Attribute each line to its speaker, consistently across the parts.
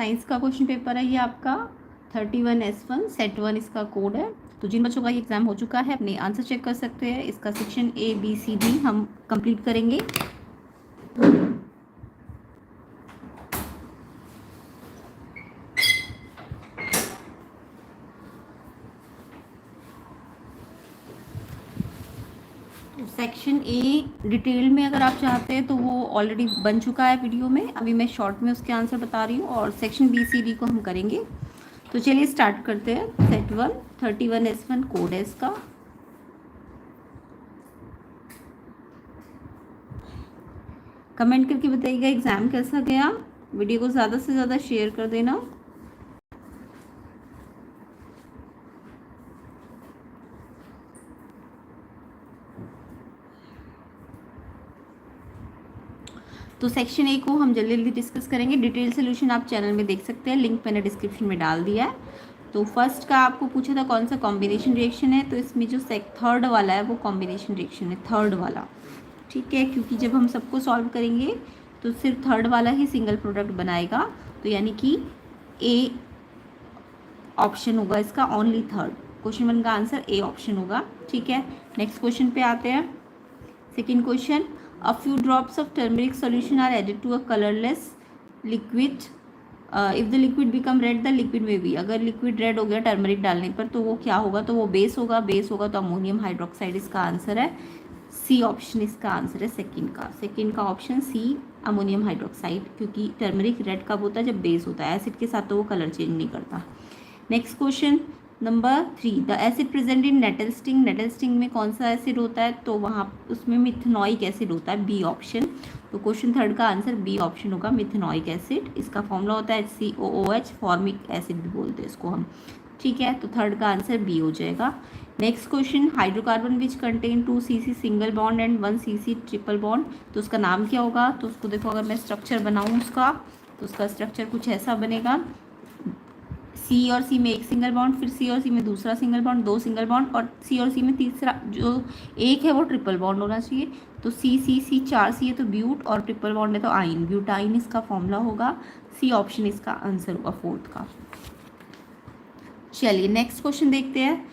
Speaker 1: Science का question paper है ये आपका 31S1 सेट 1 इसका कोड है। तो जिन बच्चों का ये एग्ज़ाम हो चुका है अपने आंसर चेक कर सकते हैं। इसका section A B C D हम कंप्लीट करेंगे। सेक्शन ए डिटेल में अगर आप चाहते हैं तो वो ऑलरेडी बन चुका है वीडियो में, अभी मैं शॉर्ट में उसके आंसर बता रही हूँ। और सेक्शन B C D को हम करेंगे। तो चलिए स्टार्ट करते हैं। सेट 1 31S1 कोड है इसका। कमेंट करके बताइएगा एग्ज़ाम कैसा गया। वीडियो को ज़्यादा से ज़्यादा शेयर कर देना। तो सेक्शन ए को हम जल्दी जल्दी डिस्कस करेंगे। डिटेल सोल्यूशन आप चैनल में देख सकते हैं, लिंक मैंने डिस्क्रिप्शन में डाल दिया है। तो फर्स्ट का आपको पूछा था कौन सा कॉम्बिनेशन रिएक्शन है, तो इसमें जो थर्ड वाला है वो कॉम्बिनेशन रिएक्शन है, थर्ड वाला। ठीक है, क्योंकि जब हम सबको सॉल्व करेंगे तो सिर्फ थर्ड वाला ही सिंगल प्रोडक्ट बनाएगा। तो यानी कि ए ऑप्शन होगा इसका, ओनली थर्ड। क्वेश्चन 1 का आंसर ए ऑप्शन होगा। ठीक है, नेक्स्ट क्वेश्चन पे आते हैं। Second question, a few drops of turmeric solution are added to a colorless liquid, if the liquid become red the liquid may be। अगर liquid red हो गया टर्मरिक डालने पर तो वो क्या होगा, तो वो बेस होगा। बेस होगा तो अमोनियम हाइड्रोक्साइड इसका आंसर है। सी ऑप्शन इसका आंसर है सेकंड का ऑप्शन सी अमोनियम हाइड्रोक्साइड, क्योंकि टर्मरिक रेड कब होता है, जब बेस होता है। एसिड के साथ तो वो कलर चेंज नहीं करता। Next question number 3, the acid present in nettle sting. Nettle sting में कौन सा एसिड होता है, तो वहाँ उसमें मिथेनॉइक एसिड होता है, बी ऑप्शन। तो क्वेश्चन 3 का आंसर बी ऑप्शन होगा, मिथेनॉइक एसिड। इसका फॉर्मूला होता है HCOOH, फॉर्मिक एसिड भी बोलते हैं इसको हम। ठीक है, तो 3 का आंसर बी हो जाएगा। Next question, hydrocarbon which contain 2 CC single bond and 1 CC triple bond, तो उसका नाम क्या होगा। तो उसको देखो, अगर मैं स्ट्रक्चर बनाऊँ उसका, तो उसका स्ट्रक्चर कुछ ऐसा बनेगा। सी और सी में एक सिंगल बॉन्ड, फिर सी और सी में दूसरा सिंगल बॉन्ड, 2 सिंगल बॉन्ड, और सी और सी में तीसरा जो एक है वो ट्रिपल बॉन्ड होना चाहिए। तो सी 4 सी है तो ब्यूट, और ट्रिपल बॉन्ड है तो आइन, ब्यूटाइन इसका फॉर्मूला होगा। सी ऑप्शन इसका आंसर होगा 4th का। चलिए नेक्स्ट क्वेश्चन देखते हैं।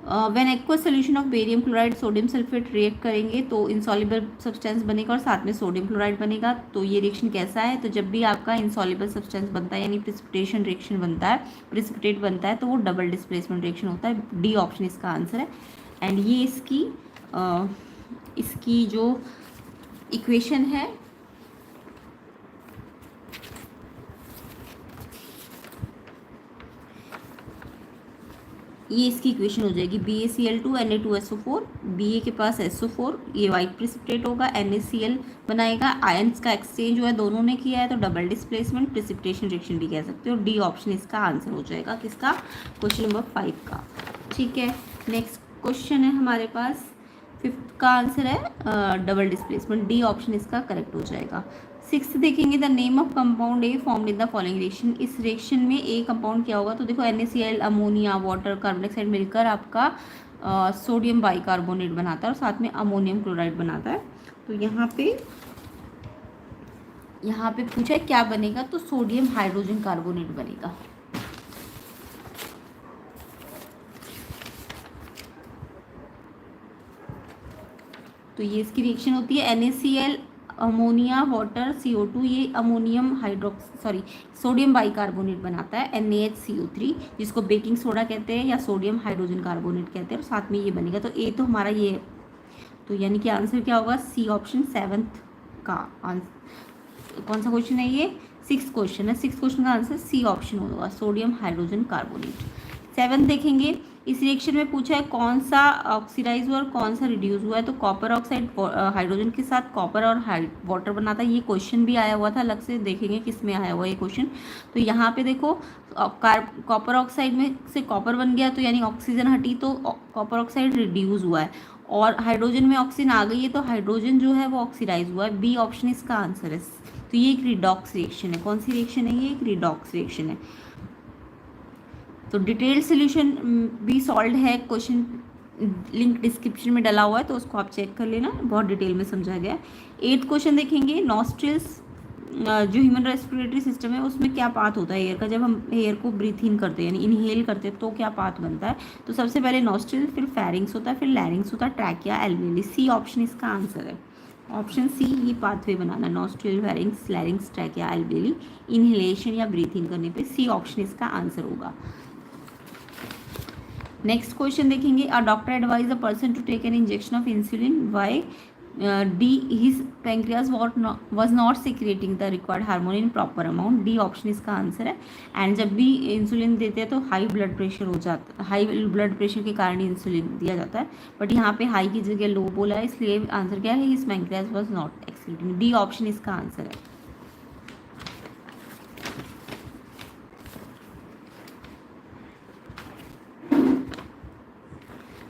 Speaker 1: When aqua solution of barium chloride sodium sulphate react करेंगे तो इंसॉल्युबल सब्सटेंस बनेगा और साथ में सोडियम क्लोराइड बनेगा। तो ये रिएक्शन कैसा है, तो जब भी आपका इंसॉल्युबल सब्सटेंस बनता है यानी प्रिसिपिटेशन रिएक्शन बनता है, प्रिसिपिटेट बनता है, तो वो डबल डिस्प्लेसमेंट रिएक्शन होता है। डी ऑप्शन इसका आंसर है। एंड ये इसकी जो इक्वेशन है, ये इसकी इक्वेशन हो जाएगी BaCl2 Na2SO4। Ba के पास SO4, ये वाइट प्रिसिपिटेट होगा, NaCl बनाएगा। आयंस का एक्सचेंज हुआ है, दोनों ने किया है, तो डबल डिस्प्लेसमेंट प्रिसिपिटेशन रिएक्शन भी कह सकते हो। डी ऑप्शन इसका आंसर हो जाएगा किसका, क्वेश्चन नंबर 5 का। ठीक है, नेक्स्ट क्वेश्चन है हमारे पास 5th का आंसर है डबल डिस्प्लेसमेंट। डी ऑप्शन इसका करेक्ट हो जाएगा। 6th देखेंगे, the name of compound A formed in the following reaction. इस रिएक्शन में ए कंपाउंड क्या होगा, तो देखो NaCl ammonia water carbon dioxide मिलकर आपका सोडियम बाइकार्बोनेट बनाता है और साथ में अमोनियम क्लोराइड बनाता है। तो यहाँ पे पूछा है क्या बनेगा, तो सोडियम हाइड्रोजन कार्बोनेट बनेगा। तो ये इसकी रिएक्शन होती है NaCl अमोनिया वाटर CO2, ये अमोनियम सोडियम बाइकार्बोनेट बनाता है NaHCO3, जिसको बेकिंग सोडा कहते हैं या सोडियम हाइड्रोजन कार्बोनेट कहते हैं, और साथ में ये बनेगा। तो ए तो हमारा ये है, तो यानी कि आंसर क्या होगा, सी ऑप्शन 7th का आंसर। कौन सा क्वेश्चन है ये, 6th क्वेश्चन है। 6th क्वेश्चन का आंसर सी ऑप्शन होगा, सोडियम हाइड्रोजन कार्बोनेट। 7th देखेंगे, इस रिएक्शन में पूछा है कौन सा ऑक्सीडाइज हुआ और कौन सा रिड्यूस हुआ है। तो कॉपर ऑक्साइड हाइड्रोजन के साथ कॉपर और वाटर बनाता है। ये क्वेश्चन भी आया हुआ था अलग से, देखेंगे किस में आया हुआ ये क्वेश्चन। तो यहाँ पे देखो, कॉपर ऑक्साइड में से कॉपर बन गया, तो यानी ऑक्सीजन हटी तो कॉपर ऑक्साइड रिड्यूस हुआ है, और हाइड्रोजन में ऑक्सीजन आ गई है तो हाइड्रोजन जो है वो ऑक्सीडाइज हुआ है। बी ऑप्शन इसका आंसर है। तो ये एक रिडॉक्स रिएक्शन है। कौन सी रिएक्शन है ये, एक रिडॉक्स रिएक्शन है। तो डिटेल सोल्यूशन भी सॉल्व है, क्वेश्चन लिंक डिस्क्रिप्शन में डला हुआ है, तो उसको आप चेक कर लेना, बहुत डिटेल में समझा गया है। 8th क्वेश्चन देखेंगे, नॉस्ट्रिल्स जो ह्यूमन रेस्पिरेटरी सिस्टम है उसमें क्या पाथ होता है एयर का, जब हम एयर को ब्रीथ इन करते हैं यानी इनहेल करते हैं तो क्या पाथ बनता है? तो सबसे पहले नॉस्ट्रिल, फिर फेरिंग्स होता है, फिर लैरिंग्स होता है, ट्रैकिया, एल्वेली। सी ऑप्शन इसका आंसर है। ऑप्शन सी, ये पाथवे बनाना, nostril, pharynx, larynx, trachea, alveoli, inhalation या ब्रीथ इन करने पे। सी ऑप्शन इसका आंसर होगा। नेक्स्ट क्वेश्चन देखेंगे, a doctor advise a person to take an injection of insulin, why did his pancreas was not secreting the required hormone in proper amount. D option इसका answer है। And जब भी insulin देते हैं तो high blood pressure हो जाता है, हाई ब्लड प्रेशर के कारण इंसुलिन दिया जाता है, बट यहाँ पे हाई की जगह लो बोला है, इसलिए आंसर क्या है? His pancreas was not excreting. D option इसका आंसर है।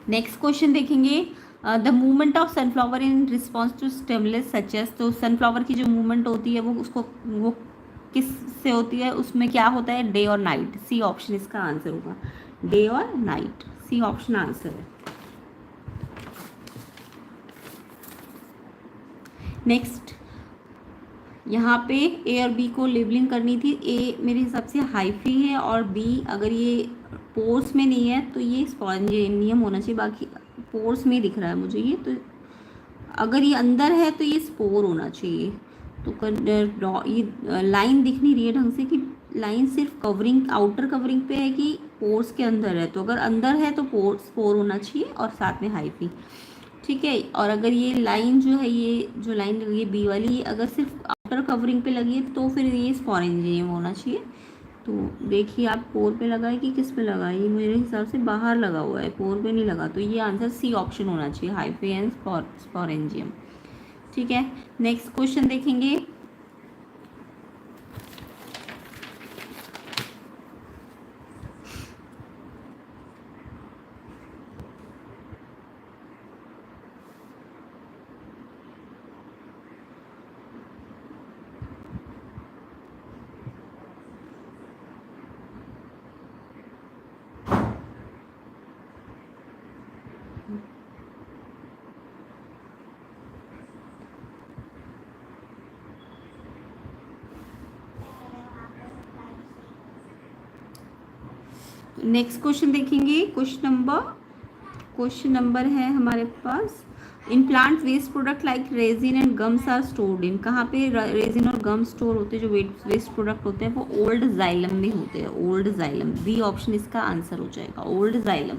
Speaker 1: नेक्स्ट क्वेश्चन देखेंगे, the movement of sunflower in response to stimulus such as. तो सनफ्लावर की जो मूवमेंट होती है वो किस से होती है, उसमें क्या होता है? डे और नाइट। सी ऑप्शन इसका आंसर होगा, डे और नाइट। सी ऑप्शन आंसर है। नेक्स्ट, यहाँ पे ए और बी को लेबलिंग करनी थी। ए मेरे हिसाब से हाइफी है और बी अगर ये पोर्स में नहीं है तो ये स्पॉन्जिनियम होना चाहिए, बाकी पोर्स में दिख रहा है मुझे ये, तो अगर ये अंदर है तो ये स्पोर होना चाहिए। तो ये लाइन दिख नहीं रही है ढंग से कि लाइन सिर्फ कवरिंग, आउटर कवरिंग पे है कि पोर्स के अंदर है। तो अगर अंदर है तो स्पोर होना चाहिए और साथ में हाइफी, ठीक है। और अगर ये लाइन जो है, ये जो लाइन लगी है बी वाली, ये अगर सिर्फ आउटर कवरिंग पे लगी है तो फिर ये स्पोरेंजियम होना चाहिए। तो देखिए आप पोर पे लगा है कि किस पे लगा है? ये मेरे हिसाब से बाहर लगा हुआ है, पोर पे नहीं लगा, तो ये आंसर सी ऑप्शन होना चाहिए, हाइफी एंड स्पोरेंजियम। ठीक है, नेक्स्ट क्वेश्चन देखेंगे। नेक्स्ट क्वेश्चन देखेंगे, क्वेश्चन नंबर है हमारे पास, in plant waste product like resin and gums are stored in. कहाँ पे रेजिन और गम स्टोर होते हैं? जो वेस्ट प्रोडक्ट होते हैं वो ओल्ड जाइलम में होते हैं, ओल्ड जाइलम। बी ऑप्शन इसका आंसर हो जाएगा, ओल्ड जाइलम।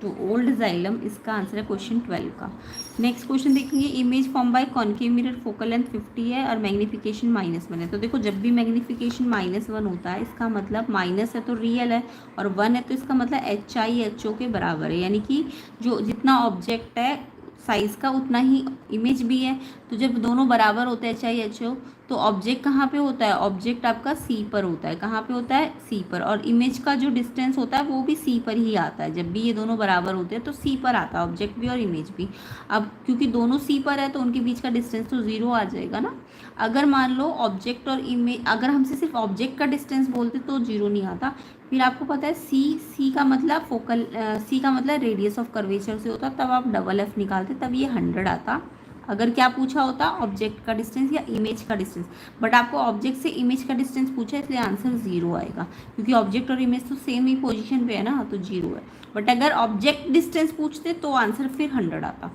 Speaker 1: तो ओल्ड जाइलम इसका आंसर है क्वेश्चन 12 का। नेक्स्ट क्वेश्चन देखेंगे, image form by concave mirror, focal length 50 है और मैग्नीफिकेशन -1 है। तो देखो जब भी मैग्नीफिकेशन -1 होता है इसका मतलब माइनस है तो रियल है, और 1 है तो इसका मतलब HI/HO के बराबर है, यानी कि जो जितना ऑब्जेक्ट है साइज़ का उतना ही इमेज भी है। तो जब दोनों बराबर होते हैं HI/HO, तो ऑब्जेक्ट कहाँ पे होता है? ऑब्जेक्ट आपका सी पर होता है। कहाँ पे होता है? सी पर। और इमेज का जो डिस्टेंस होता है वो भी सी पर ही आता है। जब भी ये दोनों बराबर होते हैं तो सी पर आता है ऑब्जेक्ट भी और इमेज भी। अब क्योंकि दोनों सी पर है तो उनके बीच का डिस्टेंस तो 0 आ जाएगा ना। अगर मान लो ऑब्जेक्ट और इमेज, अगर हमसे सिर्फ ऑब्जेक्ट का डिस्टेंस बोलते तो 0 नहीं आता। फिर आपको पता है सी का मतलब फोकल, सी का मतलब रेडियस ऑफ कर्वेचर से होता, तब आप डबल F निकालते तब ये 100 आता। अगर क्या पूछा होता? ऑब्जेक्ट का डिस्टेंस या इमेज का डिस्टेंस, बट आपको ऑब्जेक्ट से इमेज का डिस्टेंस पूछा है इसलिए आंसर 0 आएगा, क्योंकि ऑब्जेक्ट और इमेज तो सेम ही पोजीशन पे है ना, तो 0 है। बट अगर ऑब्जेक्ट डिस्टेंस पूछते तो आंसर फिर 100 आता,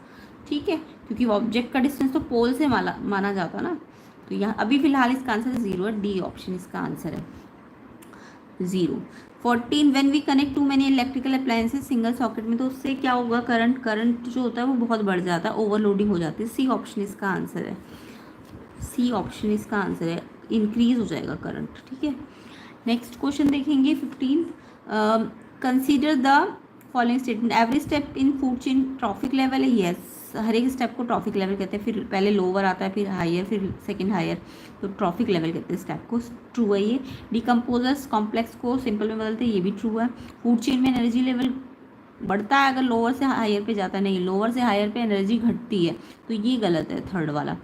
Speaker 1: ठीक है, क्योंकि ऑब्जेक्ट का डिस्टेंस तो पोल से माना जाता ना। तो यहाँ अभी फिलहाल इसका आंसर 0 है, डी ऑप्शन इसका आंसर है 0। 14, when we connect to many electrical appliances single socket में, तो उससे क्या होगा? करंट जो होता है वो बहुत बढ़ जाता है, ओवरलोडिंग हो जाती है। सी ऑप्शन इसका आंसर है, सी ऑप्शन इसका आंसर है, इंक्रीज हो जाएगा करंट, ठीक है। नेक्स्ट क्वेश्चन देखेंगे 15, consider the following statement, every step in food chain trophic level है। येस, हर एक स्टेप को ट्रॉफिक लेवल कहते हैं, फिर पहले लोअर आता है फिर हायर फिर सेकंड हायर, तो ट्रॉफिक लेवल कहते हैं स्टेप को। ट्रू है ये। डिकम्पोजर्स कॉम्प्लेक्स को सिंपल में बदलते हैं, ये भी ट्रू है। फूड चेन में एनर्जी लेवल बढ़ता है अगर लोअर से हायर पे जाता है, नहीं, लोअर से हायर पे एनर्जी घटती है, तो ये गलत है थर्ड वाला।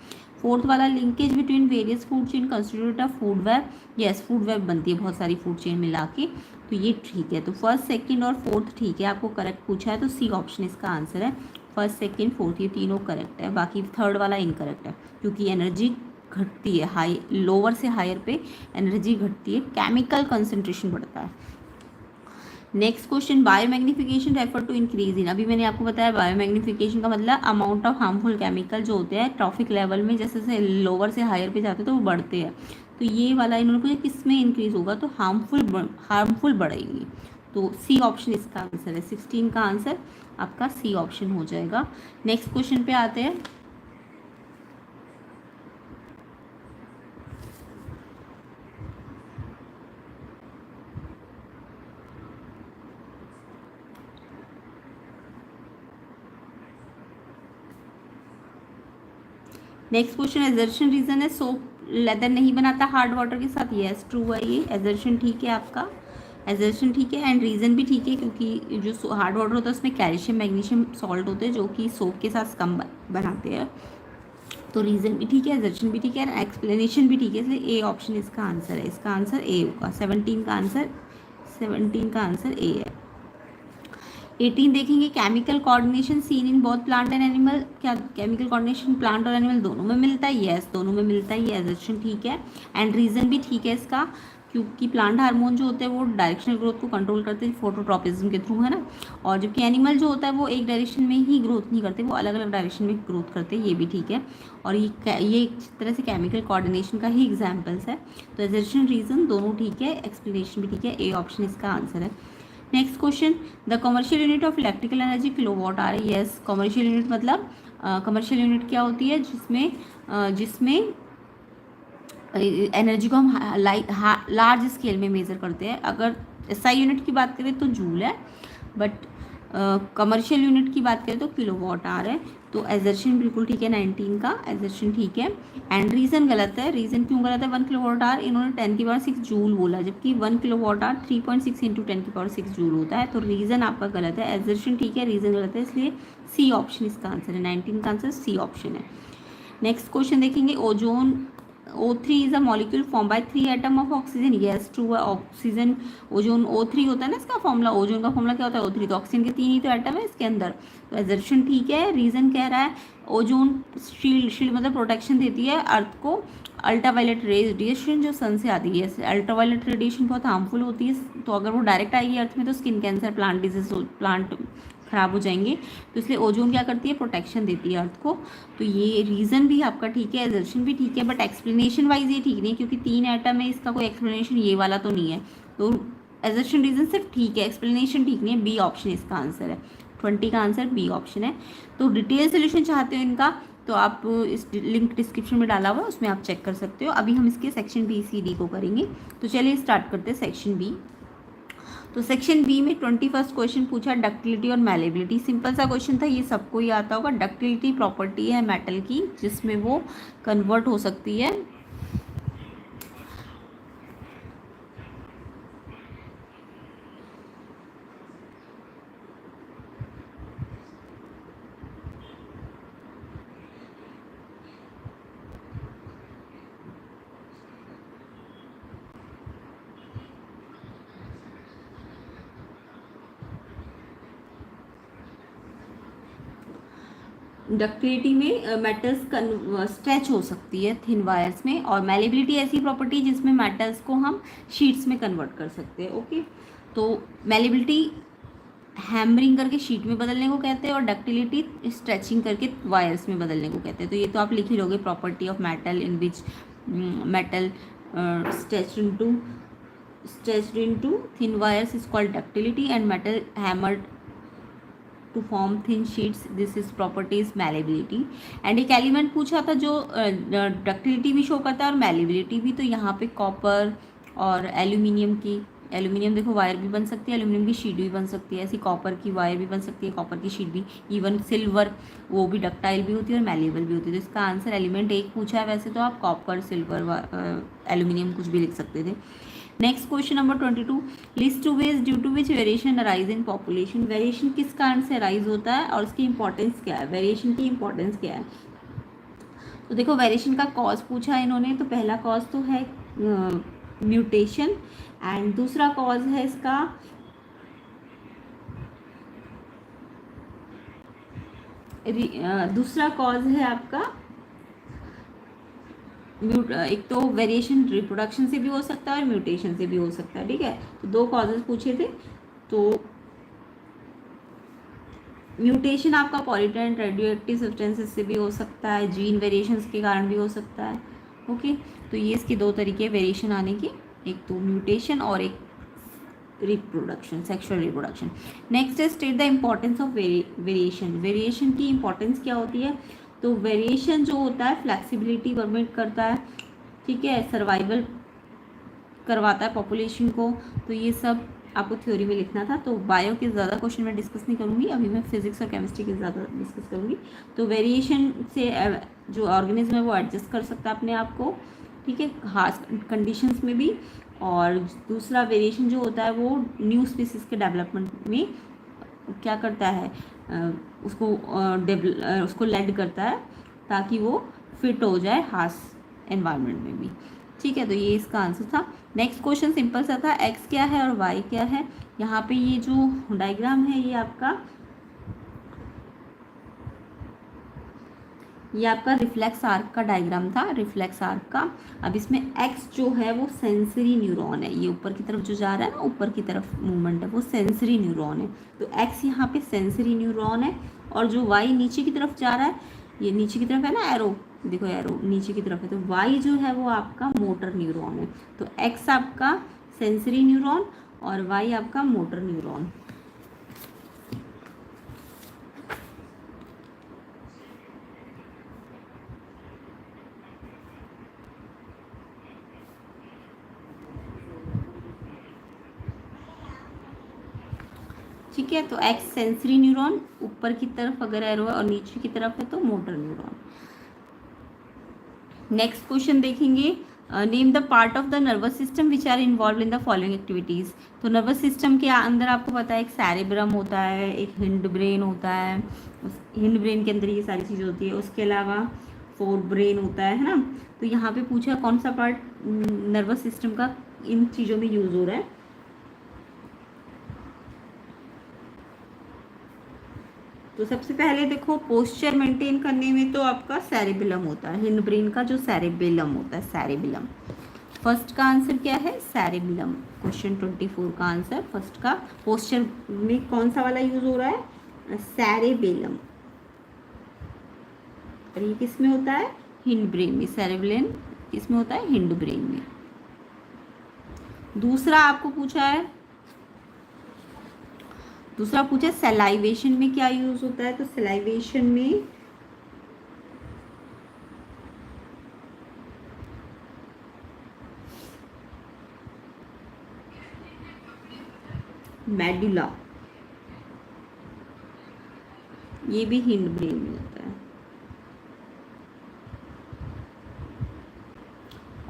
Speaker 1: फोर्थ वाला, linkage between various food chain constitute a food web. Yes, food web बनती है बहुत सारी फूड चेन मिला के, तो ये ठीक है। तो फर्स्ट सेकंड और फोर्थ ठीक है, आपको करेक्ट पूछा है तो सी ऑप्शन इसका आंसर है, फर्स्ट सेकंड फोर्थ ये तीनों करेक्ट है, बाकी थर्ड वाला इनकरेक्ट है क्योंकि एनर्जी घटती है, हाई लोअर से हायर पे एनर्जी घटती है, केमिकल कंसंट्रेशन बढ़ता है। Next question, biomagnification refer to increase in, अभी मैंने आपको बताया बायोमैग्निफिकेशन का मतलब अमाउंट ऑफ हार्मफुल केमिकल जो होते हैं ट्रॉफिक लेवल में जैसे जैसे लोअर से हायर पे जाते हैं तो वो बढ़ते हैं। तो ये वाला इन्होंने पूछा किस में इंक्रीज होगा, तो हार्मफुल बढ़ेंगी। तो सी ऑप्शन इसका आंसर है, 16 का आंसर आपका सी ऑप्शन हो जाएगा। नेक्स्ट क्वेश्चन पे आते हैं। नेक्स्ट क्वेश्चन, एजर्शन रीजन है सोप लेदर नहीं बनाता हार्ड वाटर के साथ, यस ट्रू है, ये एजर्शन ठीक है आपका, एजर्शन ठीक है एंड रीज़न भी ठीक है क्योंकि जो हार्ड वाटर होता है उसमें कैल्शियम मैग्नीशियम सॉल्ट होते हैं जो कि सोप के साथ स्कम बनाते हैं। तो रीज़न भी ठीक है, एजर्शन भी ठीक है, एक्सप्लेनेशन भी ठीक है, इसलिए ए ऑप्शन इसका आंसर है, इसका आंसर ए होगा। 17 का आंसर ए है। 18 देखेंगे, chemical coordination seen in both plant and animal, क्या केमिकल कोऑर्डिनेशन प्लांट और एनिमल दोनों में मिलता है, यस दोनों में मिलता है, ये एजर्शन ठीक है एंड रीज़न भी ठीक है इसका क्योंकि प्लांट हार्मोन जो होते हैं वो डायरेक्शनल ग्रोथ को कंट्रोल करते हैं फोटोट्रॉपिज्म के थ्रू, है ना, और जबकि एनिमल जो होता है वो एक डायरेक्शन में ही ग्रोथ नहीं करते, वो अलग अलग डायरेक्शन में ग्रोथ करते हैं, ये भी ठीक है। और ये एक तरह से केमिकल कोऑर्डिनेशन का ही एग्जाम्पल्स है। तो एजर्शन रीज़न दोनों ठीक है, एक्सप्लेनेशन भी ठीक है, ए ऑप्शन इसका आंसर है। Next question, the commercial unit of electrical energy kilowatt hour, yes commercial unit मतलब कमर्शियल यूनिट क्या होती है जिसमें एनर्जी को हम लार्ज स्केल में मेज़र करते हैं। अगर एसआई यूनिट की बात करें तो जूल है, बट कमर्शियल यूनिट की बात करें तो किलोवाट आवर है। तो एजर्शन बिल्कुल ठीक है, 19 का एजर्शन ठीक है एंड रीज़न गलत है। रीज़न क्यों गलत है, 1 किलोवाट आवर इन्होंने 10 की पावर 6 जूल बोला, जबकि 1 किलोवाट आवर 3.6 इंटू 10 की पावर 6 जूल होता है। तो रीज़न आपका गलत है, एजर्शन ठीक है, रीज़न गलत है, इसलिए सी ऑप्शन इसका आंसर है, 19 का आंसर सी ऑप्शन है। नेक्स्ट क्वेश्चन देखेंगे, ozone O3 is a molecule form by 3 atom of oxygen, yes true है, ऑक्सीजन ओजोन O3 होता है ना इसका फॉर्मूला, ओजोन का फॉर्मूला क्या होता है O3, तो ऑक्सीजन के 3 ही तो एटम है इसके अंदर। तो एजर्शन ठीक है, रीज़न कह रहा है ओजोन शील्ड मतलब प्रोटेक्शन देती है अर्थ को अल्ट्रावायलेट रेडिएशन जो सन से आती है, अल्ट्रावायलेट रेडिएशन बहुत हार्मफुल होती है, तो अगर वो डायरेक्ट आएगी अर्थ में तो skin cancer, plant disease, plant खराब हो जाएंगे, तो इसलिए ओजोन क्या करती है, प्रोटेक्शन देती है अर्थ को। तो ये रीज़न भी आपका ठीक है, एजर्शन भी ठीक है, बट एक्सप्लेनेशन वाइज ये ठीक नहीं है क्योंकि 3 एटम है, इसका कोई एक्सप्लेनेशन ये वाला तो नहीं है। तो एजर्शन रीज़न सिर्फ ठीक है, एक्सप्लेनेशन ठीक नहीं है, बी ऑप्शन इसका आंसर है, 20 का आंसर बी ऑप्शन है। तो डिटेल सोल्यूशन चाहते हो इनका तो आप इस लिंक डिस्क्रिप्शन में डाला हुआ है, उसमें आप चेक कर सकते हो। अभी हम इसके सेक्शन बी सी डी को करेंगे, तो चलिए स्टार्ट करते हैं सेक्शन बी। तो सेक्शन बी में 21st क्वेश्चन पूछा डक्टिलिटी और मैलेबिलिटी, सिंपल सा क्वेश्चन था, ये सबको ही आता होगा। डक्टिलिटी प्रॉपर्टी है मेटल की जिसमें वो कन्वर्ट हो सकती है डक्टिलिटी में मेटल्स स्ट्रेच हो सकती है थिन वायर्स में, और मैलेबिलिटी ऐसी प्रॉपर्टी जिसमें मेटल्स को हम शीट्स में कन्वर्ट कर सकते हैं। ओके, तो मैलेबिलिटी हैमरिंग करके शीट में बदलने को कहते हैं और डक्टिलिटी स्ट्रेचिंग करके वायर्स में बदलने को कहते हैं। तो ये तो आप लिख ही लोगे, property of metal in which metal stretched into thin wires is called ductility and metal hammered to form thin sheets, this is property is malleability. And एक एलिमेंट पूछा था जो डक्टिलिटी भी शो करता है और मैलेबिलिटी भी, तो यहाँ पे कॉपर और एल्यूमिनियम की, एल्यूमिनियम देखो वायर भी बन सकती है, एल्यूमिनियम की शीट भी बन सकती है, ऐसी कॉपर की वायर भी बन सकती है, कॉपर की शीट भी, इवन सिल्वर वो भी डक्टाइल भी होती है और मैलेबल भी होती है। तो इसका आंसर एलिमेंट एक पूछा है, वैसे तो आप कॉपर सिल्वर एल्यूमिनियम कुछ भी लिख सकते थे। Next question number 22, list two ways due to which variation arise in population, variation किस कारण से अराइज होता है और उसकी इंपॉर्टेंस क्या है, वेरिएशन की इंपॉर्टेंस क्या है। तो देखो वेरिएशन का कॉज पूछा है इन्होंने, तो पहला कॉज तो है म्यूटेशन एंड दूसरा कॉज है इसका दूसरा कॉज है आपका एक तो वेरिएशन रिप्रोडक्शन से भी हो सकता है और म्यूटेशन से भी हो सकता है, ठीक है। तो दो कॉजेज पूछे थे। तो म्यूटेशन आपका पॉल्यूटेंट रेडियो एक्टिव सब्सटेंसेस से भी हो सकता है, जीन वेरिएशंस के कारण भी हो सकता है। ओके, तो ये इसके दो तरीके वेरिएशन आने की, एक तो म्यूटेशन और एक रिप्रोडक्शन, सेक्सुअल रिप्रोडक्शन। नेक्स्ट है state the importance of variation. Variation की इंपॉर्टेंस क्या होती है? तो वेरिएशन जो होता है फ्लेक्सिबिलिटी परमिट करता है, ठीक है, सर्वाइवल करवाता है पॉपुलेशन को। तो ये सब आपको थ्योरी में लिखना था। तो बायो के ज़्यादा क्वेश्चन मैं डिस्कस नहीं करूँगी, अभी मैं फिजिक्स और केमिस्ट्री के ज़्यादा डिस्कस करूँगी। तो वेरिएशन से जो ऑर्गेनिज्म है वो एडजस्ट कर सकता है अपने आप को, ठीक है, खास कंडीशंस में भी। और दूसरा वेरिएशन जो होता है वो न्यू स्पीसीज के डेवलपमेंट में क्या करता है, उसको लेड करता है ताकि वो फिट हो जाए हास एनवायरनमेंट में भी, ठीक है। तो ये इसका आंसर था। नेक्स्ट क्वेश्चन सिंपल सा था, एक्स क्या है और वाई क्या है। यहाँ पे ये जो डायग्राम है ये आपका रिफ्लेक्स आर्क का डायग्राम था, रिफ्लेक्स आर्क का। अब इसमें एक्स जो है वो सेंसरी न्यूरॉन है, ये ऊपर की तरफ जो जा रहा है ना, ऊपर की तरफ मूवमेंट है, वो सेंसरी न्यूरॉन है। तो एक्स यहाँ पे सेंसरी न्यूरॉन है, और जो वाई नीचे की तरफ जा रहा है, ये नीचे की तरफ है ना एरो, देखो एरो नीचे की तरफ है, तो वाई जो है वो आपका मोटर न्यूरॉन है। तो एक्स आपका सेंसरी न्यूरॉन और वाई आपका मोटर न्यूरॉन। ठीक है, तो एक्स सेंसरी न्यूरॉन, ऊपर की तरफ अगर एरो है और नीचे की तरफ है तो मोटर न्यूरॉन। नेक्स्ट क्वेश्चन देखेंगे, name the part of the nervous system which are involve in the following activities. तो नर्वस सिस्टम के अंदर आपको पता है एक सेरेब्रम होता है, एक हिंड ब्रेन होता है, उस हिंड ब्रेन के अंदर ये सारी चीज़ें होती है। उसके अलावा फोर ब्रेन होता है ना। तो यहाँ पे पूछा कौन सा पार्ट नर्वस सिस्टम का इन चीज़ों में यूज़ हो रहा है। तो सबसे पहले देखो पोस्चर मेंटेन करने में तो आपका सेरेबेलम होता है, हिंड ब्रेन का जो सेरेबेलम होता है, सेरेबेलम। फर्स्ट का आंसर क्या है? सेरेबेलम। क्वेश्चन 24 का आंसर फर्स्ट का, पोस्चर में कौन सा वाला यूज हो रहा है? सेरेबेलम। और ये किस में होता है? हिंड ब्रेन में। सेरेबेलम किस में होता है? हिंड ब्रेन में। दूसरा आपको पूछा है, दूसरा पूछा सलाइवेशन में क्या यूज होता है। तो सलाइवेशन में मेडुला, ये भी हिंड ब्रेन में होता है।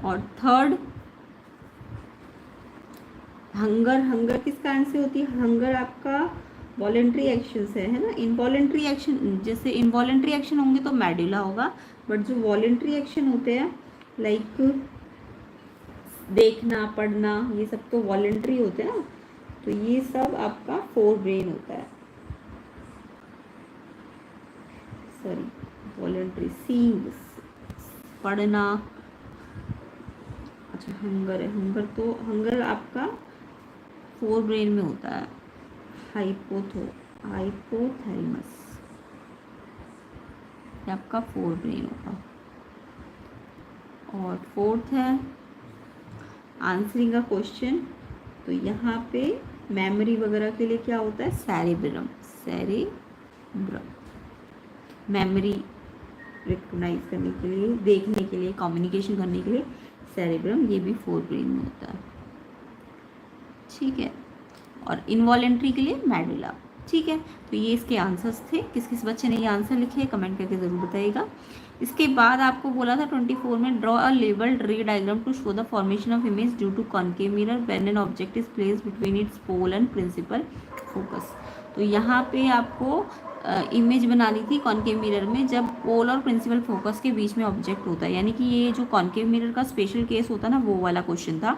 Speaker 1: और थर्ड हंगर, हंगर किस कारण से होती है? हंगर आपका वॉलेंट्री एक्शन से है ना। इनवॉलेंट्री एक्शन, जैसे इनवॉलेंट्री एक्शन होंगे तो मेडुला होगा, बट जो वॉलेंट्री एक्शन होते हैं लाइक देखना, पढ़ना, ये सब तो वॉलेंट्री होते हैं ना। तो ये सब आपका फोर ब्रेन होता है, सॉरी वॉलेंट्री, सीइंग, पढ़ना। अच्छा हंगर है, हंगर तो हंगर आपका फोर ब्रेन में होता है, हाइपोथैलेमस, ये आपका फोर ब्रेन होगा। और फोर्थ है आंसरिंग अ क्वेश्चन। तो यहाँ पे मेमोरी वगैरह के लिए क्या होता है? सेरेब्रम, सेरेब्रम मेमोरी रिकॉग्नाइज करने के लिए, देखने के लिए, कम्युनिकेशन करने के लिए सेरेब्रम, ये भी फोर ब्रेन में होता है, ठीक है। और इनवॉलेंट्री के लिए मेडुला, ठीक है। तो ये इसके आंसर्स थे। किस किस बच्चे ने ये आंसर लिखे कमेंट करके ज़रूर बताइएगा। इसके बाद आपको बोला था 24 में draw a labelled ray diagram to show the formation of image due to concave mirror when an object is placed between its pole and principal focus. तो यहाँ पे आपको इमेज बनानी थी कॉनकेव मिरर में जब पोल और प्रिंसिपल फोकस के बीच में ऑब्जेक्ट होता है, यानी कि ये जो कॉनकेव मिरर का स्पेशल केस होता है ना, वो वाला क्वेश्चन था।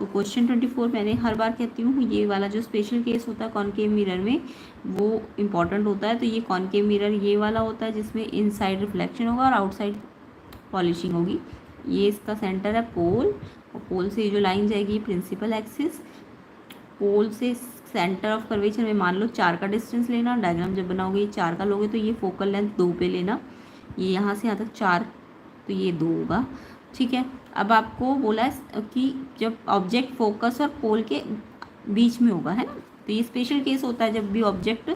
Speaker 1: तो क्वेश्चन 24 मैंने हर बार कहती हूँ, ये वाला जो स्पेशल केस होता है कॉनकेव मिरर में वो इम्पॉर्टेंट होता है। तो ये कॉनकेव मिरर ये वाला होता है जिसमें इनसाइड रिफ्लेक्शन होगा और आउटसाइड पॉलिशिंग होगी। ये इसका सेंटर है पोल, और पोल से जो लाइन जाएगी प्रिंसिपल एक्सिस। पोल से सेंटर ऑफ कर्वेचर में मान लो 4 का डिस्टेंस लेना। डायग्राम जब बनाओगे ये 4 का लोगे तो ये फोकल लेंथ 2 पे लेना। ये यहाँ से यहाँ तक 4, तो ये 2 होगा, ठीक है। अब आपको बोला है कि जब ऑब्जेक्ट फोकस और पोल के बीच में होगा, है ना, तो ये स्पेशल केस होता है जब भी ऑब्जेक्ट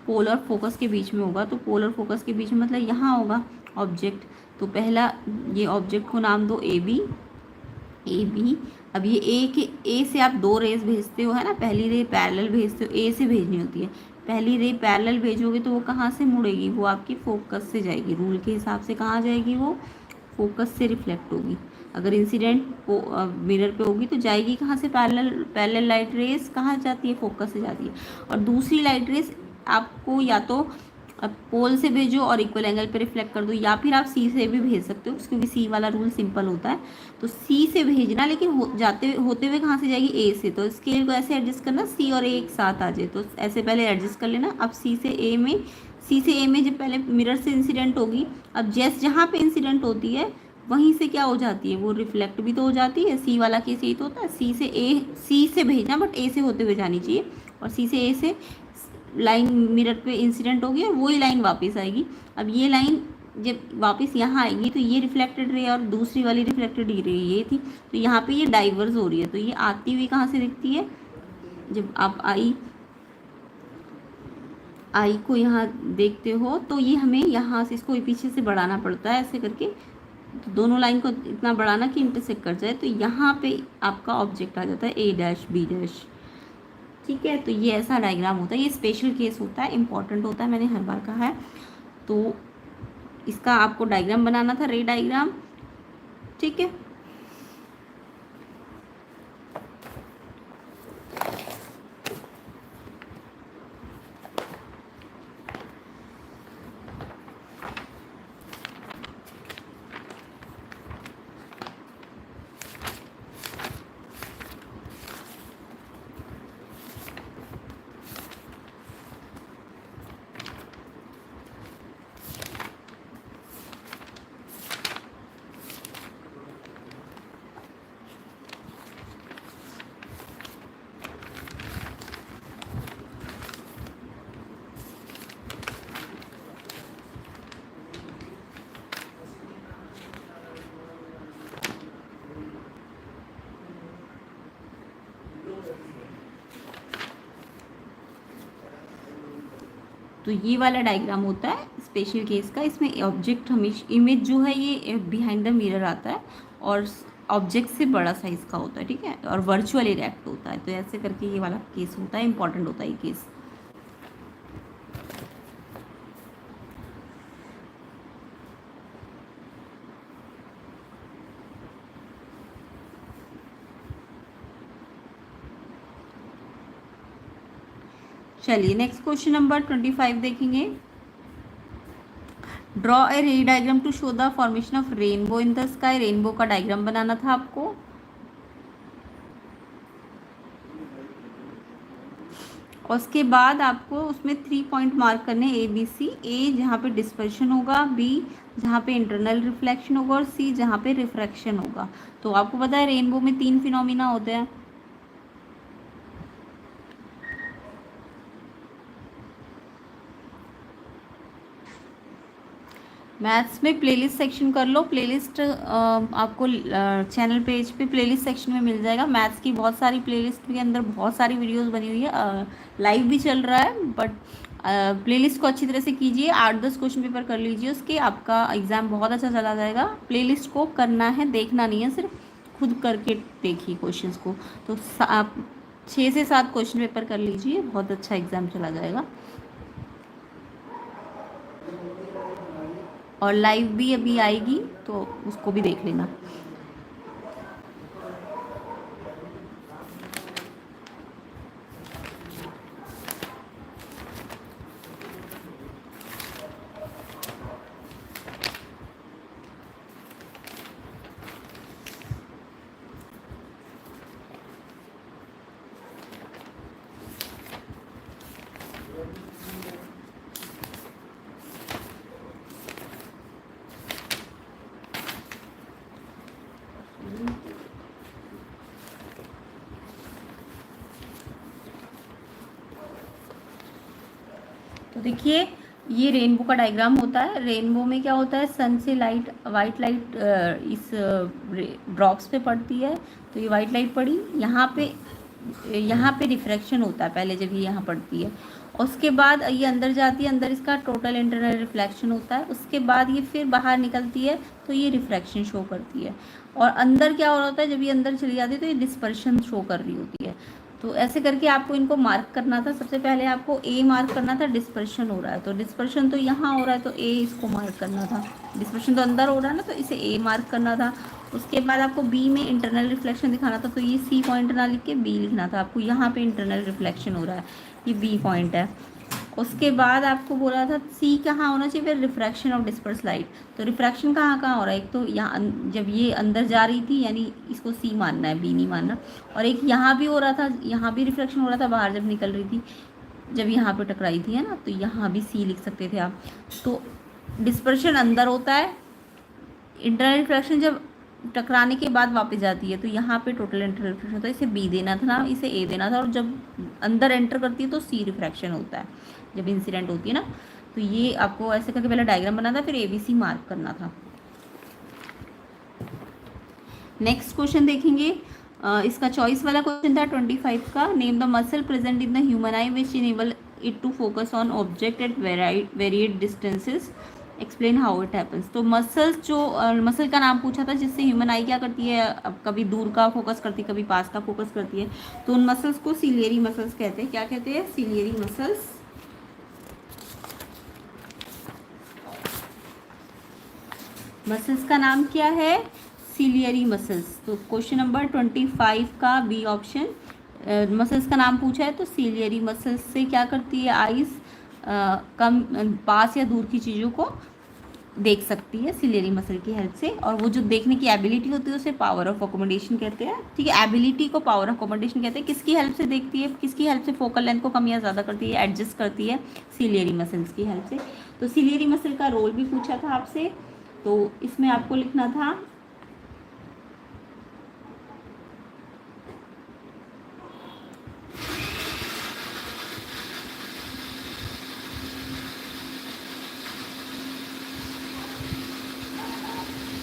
Speaker 1: पोल और फोकस के बीच में होगा। तो पोल और फोकस के बीच में मतलब यहाँ होगा ऑब्जेक्ट। तो पहला ये ऑब्जेक्ट को नाम दो ए बी। अब ये ए से आप 2 रेज भेजते हो, है ना, पहली रे पैरेलल भेजते हो, ए से भेजनी होती है। पहली रे पैरेलल भेजोगे तो वो कहाँ से मुड़ेगी, वो आपकी फोकस से जाएगी। रूल के हिसाब से कहाँ जाएगी, वो फोकस से रिफ्लेक्ट होगी। अगर इंसिडेंट मिरर पे होगी तो जाएगी कहाँ से, पैरेलल लाइट रेस कहाँ जाती है, फोकस से जाती है। और दूसरी लाइट रेस आपको या तो पोल से भेजो और इक्वल एंगल पे रिफ्लेक्ट कर दो, या फिर आप सी से भी भेज सकते हो, क्योंकि सी वाला रूल सिंपल होता है। तो सी से भेजना, लेकिन होते हुए कहाँ से जाएगी, ए से। तो स्केल को ऐसे एडजस्ट करना सी और ए एक साथ आ जाए, तो ऐसे पहले एडजस्ट कर लेना। अब सी से ए में जब पहले मिरर से इंसिडेंट होगी, अब जहाँ पे इंसिडेंट होती है वहीं से क्या हो जाती है, वो रिफ्लेक्ट भी तो हो जाती है। सी वाला केस यही तो होता है, सी से भेजना बट ए से होते हुए जानी चाहिए, और सी से ए से लाइन मिरर पे इंसिडेंट होगी और वही लाइन वापस आएगी। अब ये लाइन जब वापस यहाँ आएगी तो ये रिफ्लेक्टेड रे और दूसरी वाली रिफ्लेक्टेड रे ये थी, तो यहाँ पे ये डाइवर्स हो रही है। तो ये आती हुई कहाँ से दिखती है, जब आप आई को यहाँ देखते हो तो ये हमें यहाँ से इसको पीछे से बढ़ाना पड़ता है ऐसे करके, तो दोनों लाइन को इतना बढ़ाना कि इंटरसेक्ट कर जाए। तो यहाँ पे आपका ऑब्जेक्ट आ जाता है ए डैश बी डैश, ठीक है। तो ये ऐसा डायग्राम होता है, ये स्पेशल केस होता है, इंपॉर्टेंट होता है, मैंने हर बार कहा है। तो इसका आपको डायग्राम बनाना था, रे डायग्राम, ठीक है। तो ये वाला डायग्राम होता है स्पेशल केस का। इसमें ऑब्जेक्ट हमेशा, इमेज जो है ये बिहाइंड द मिरर आता है और ऑब्जेक्ट से बड़ा साइज का होता है, ठीक है, और वर्चुअल इरेक्ट होता है। तो ऐसे करके ये वाला केस होता है, इंपॉर्टेंट होता है ये केस। चलिए नेक्स्ट क्वेश्चन नंबर 25 देखेंगे। Draw a ray diagram to show the formation of rainbow in the sky. Rainbow का डायग्राम बनाना था आपको। और उसके बाद आपको उसमें 3 पॉइंट मार्क करने, ए बी सी। ए जहाँ पे डिस्पर्शन होगा, बी जहाँ पे इंटरनल रिफ्लेक्शन होगा, और सी जहाँ पे रिफ्रैक्शन होगा। तो आपको पता है रेनबो में 3 फिनोमिना होते हैं। मैथ्स में प्लेलिस्ट सेक्शन कर लो। प्लेलिस्ट आपको चैनल पेज पे प्लेलिस्ट सेक्शन में मिल जाएगा। मैथ्स की बहुत सारी प्लेलिस्ट के अंदर बहुत सारी वीडियोस बनी हुई है, लाइव भी चल रहा है, बट प्लेलिस्ट को अच्छी तरह से कीजिए। 8-10 क्वेश्चन पेपर कर लीजिए, उसके आपका एग्ज़ाम बहुत अच्छा चला जाएगा। प्लेलिस्ट को करना है, देखना नहीं है, सिर्फ खुद करके देखिए क्वेश्चंस को। तो आप 6 से 7 क्वेश्चन पेपर कर लीजिए, बहुत अच्छा एग्ज़ाम चला जाएगा। और लाइव भी अभी आएगी तो उसको भी देख लेना। तो देखिए ये रेनबो का डायग्राम होता है। रेनबो में क्या होता है, सन से लाइट, वाइट लाइट इस ड्रॉप्स पे पड़ती है। तो ये वाइट लाइट पड़ी, यहाँ पे रिफ्रैक्शन होता है पहले जब ये यहाँ पड़ती है, उसके बाद ये अंदर जाती है, अंदर इसका टोटल इंटरनल रिफ्लेक्शन होता है, उसके बाद ये फिर बाहर निकलती है तो ये रिफ्रैक्शन शो करती है। और अंदर क्या हो रहा होता है, जब ये अंदर चली जाती है तो ये डिस्पर्शन शो कर रही होती है। तो ऐसे करके आपको इनको मार्क करना था। सबसे पहले आपको ए मार्क करना था, डिस्पर्शन हो रहा है तो डिस्पर्शन तो यहाँ हो रहा है तो ए इसको मार्क करना था। डिस्पर्शन तो अंदर हो रहा है ना, तो इसे ए मार्क करना था। उसके बाद आपको बी में इंटरनल रिफ्लेक्शन दिखाना था, तो ये सी पॉइंट ना लिख के बी लिखना था आपको। यहाँ पे इंटरनल रिफ्लेक्शन हो रहा है, ये बी पॉइंट है। उसके बाद आपको बोला था सी कहाँ होना चाहिए, फिर रिफ्रैक्शन ऑफ डिस्पर्स लाइट। तो रिफ्रैक्शन कहाँ कहाँ हो रहा है, एक तो यहाँ जब ये अंदर जा रही थी, यानी इसको सी मानना है, बी नहीं मानना। और एक यहाँ भी हो रहा था, यहाँ भी रिफ्रैक्शन हो रहा था बाहर जब निकल रही थी, जब यहाँ पे टकराई थी, है ना, तो यहाँ भी सी लिख सकते थे आप। तो डिस्पर्शन अंदर होता है, इंटरनल रिफ्रैक्शन जब टकराने के बाद वापस जाती है, तो यहाँ पे टोटल इंटरनल रिफ्रैक्शन होता है। इसे बी देना था ना, इसे ए देना था। और जब अंदर एंटर करती है तो सी रिफ्रैक्शन होता है जब इंसिडेंट होती है ना। तो ये आपको ऐसे करके पहले डायग्राम बनाना था, फिर ABC मार्क करना था। नेक्स्ट क्वेश्चन देखेंगे। इसका चॉइस वाला क्वेश्चन था 25 का। Name the muscle present in the human eye which enable it to focus on object at varied distances, explain how it happens. तो मसल्स, जो मसल का नाम पूछा था जिससे ह्यूमन आई क्या करती है, अब कभी दूर का फोकस करती है, कभी पास का फोकस करती है। तो उन मसल्स को सिलियरी मसल्स कहते हैं। क्या कहते हैं, सिलियरी मसल्स। मसल्स का नाम क्या है, सिलियरी मसल्स। तो क्वेश्चन नंबर 25 का बी ऑप्शन, मसल्स का नाम पूछा है तो सिलियरी मसल्स से क्या करती है, आइज कम पास या दूर की चीज़ों को देख सकती है सिलियरी मसल की हेल्प से। और वो जो देखने की एबिलिटी होती है उसे पावर ऑफ अकोमोडेशन कहते हैं। ठीक है, एबिलिटी को पावर ऑफ अकोमोडेशन कहते हैं। किसकी हेल्प से देखती है, किसकी हेल्प से फोकल लेंथ को कम या ज़्यादा करती है, एडजस्ट करती है, सिलियरी मसल्स की हेल्प से। तो सिलियरी मसल का रोल भी पूछा था आपसे, तो इसमें आपको लिखना था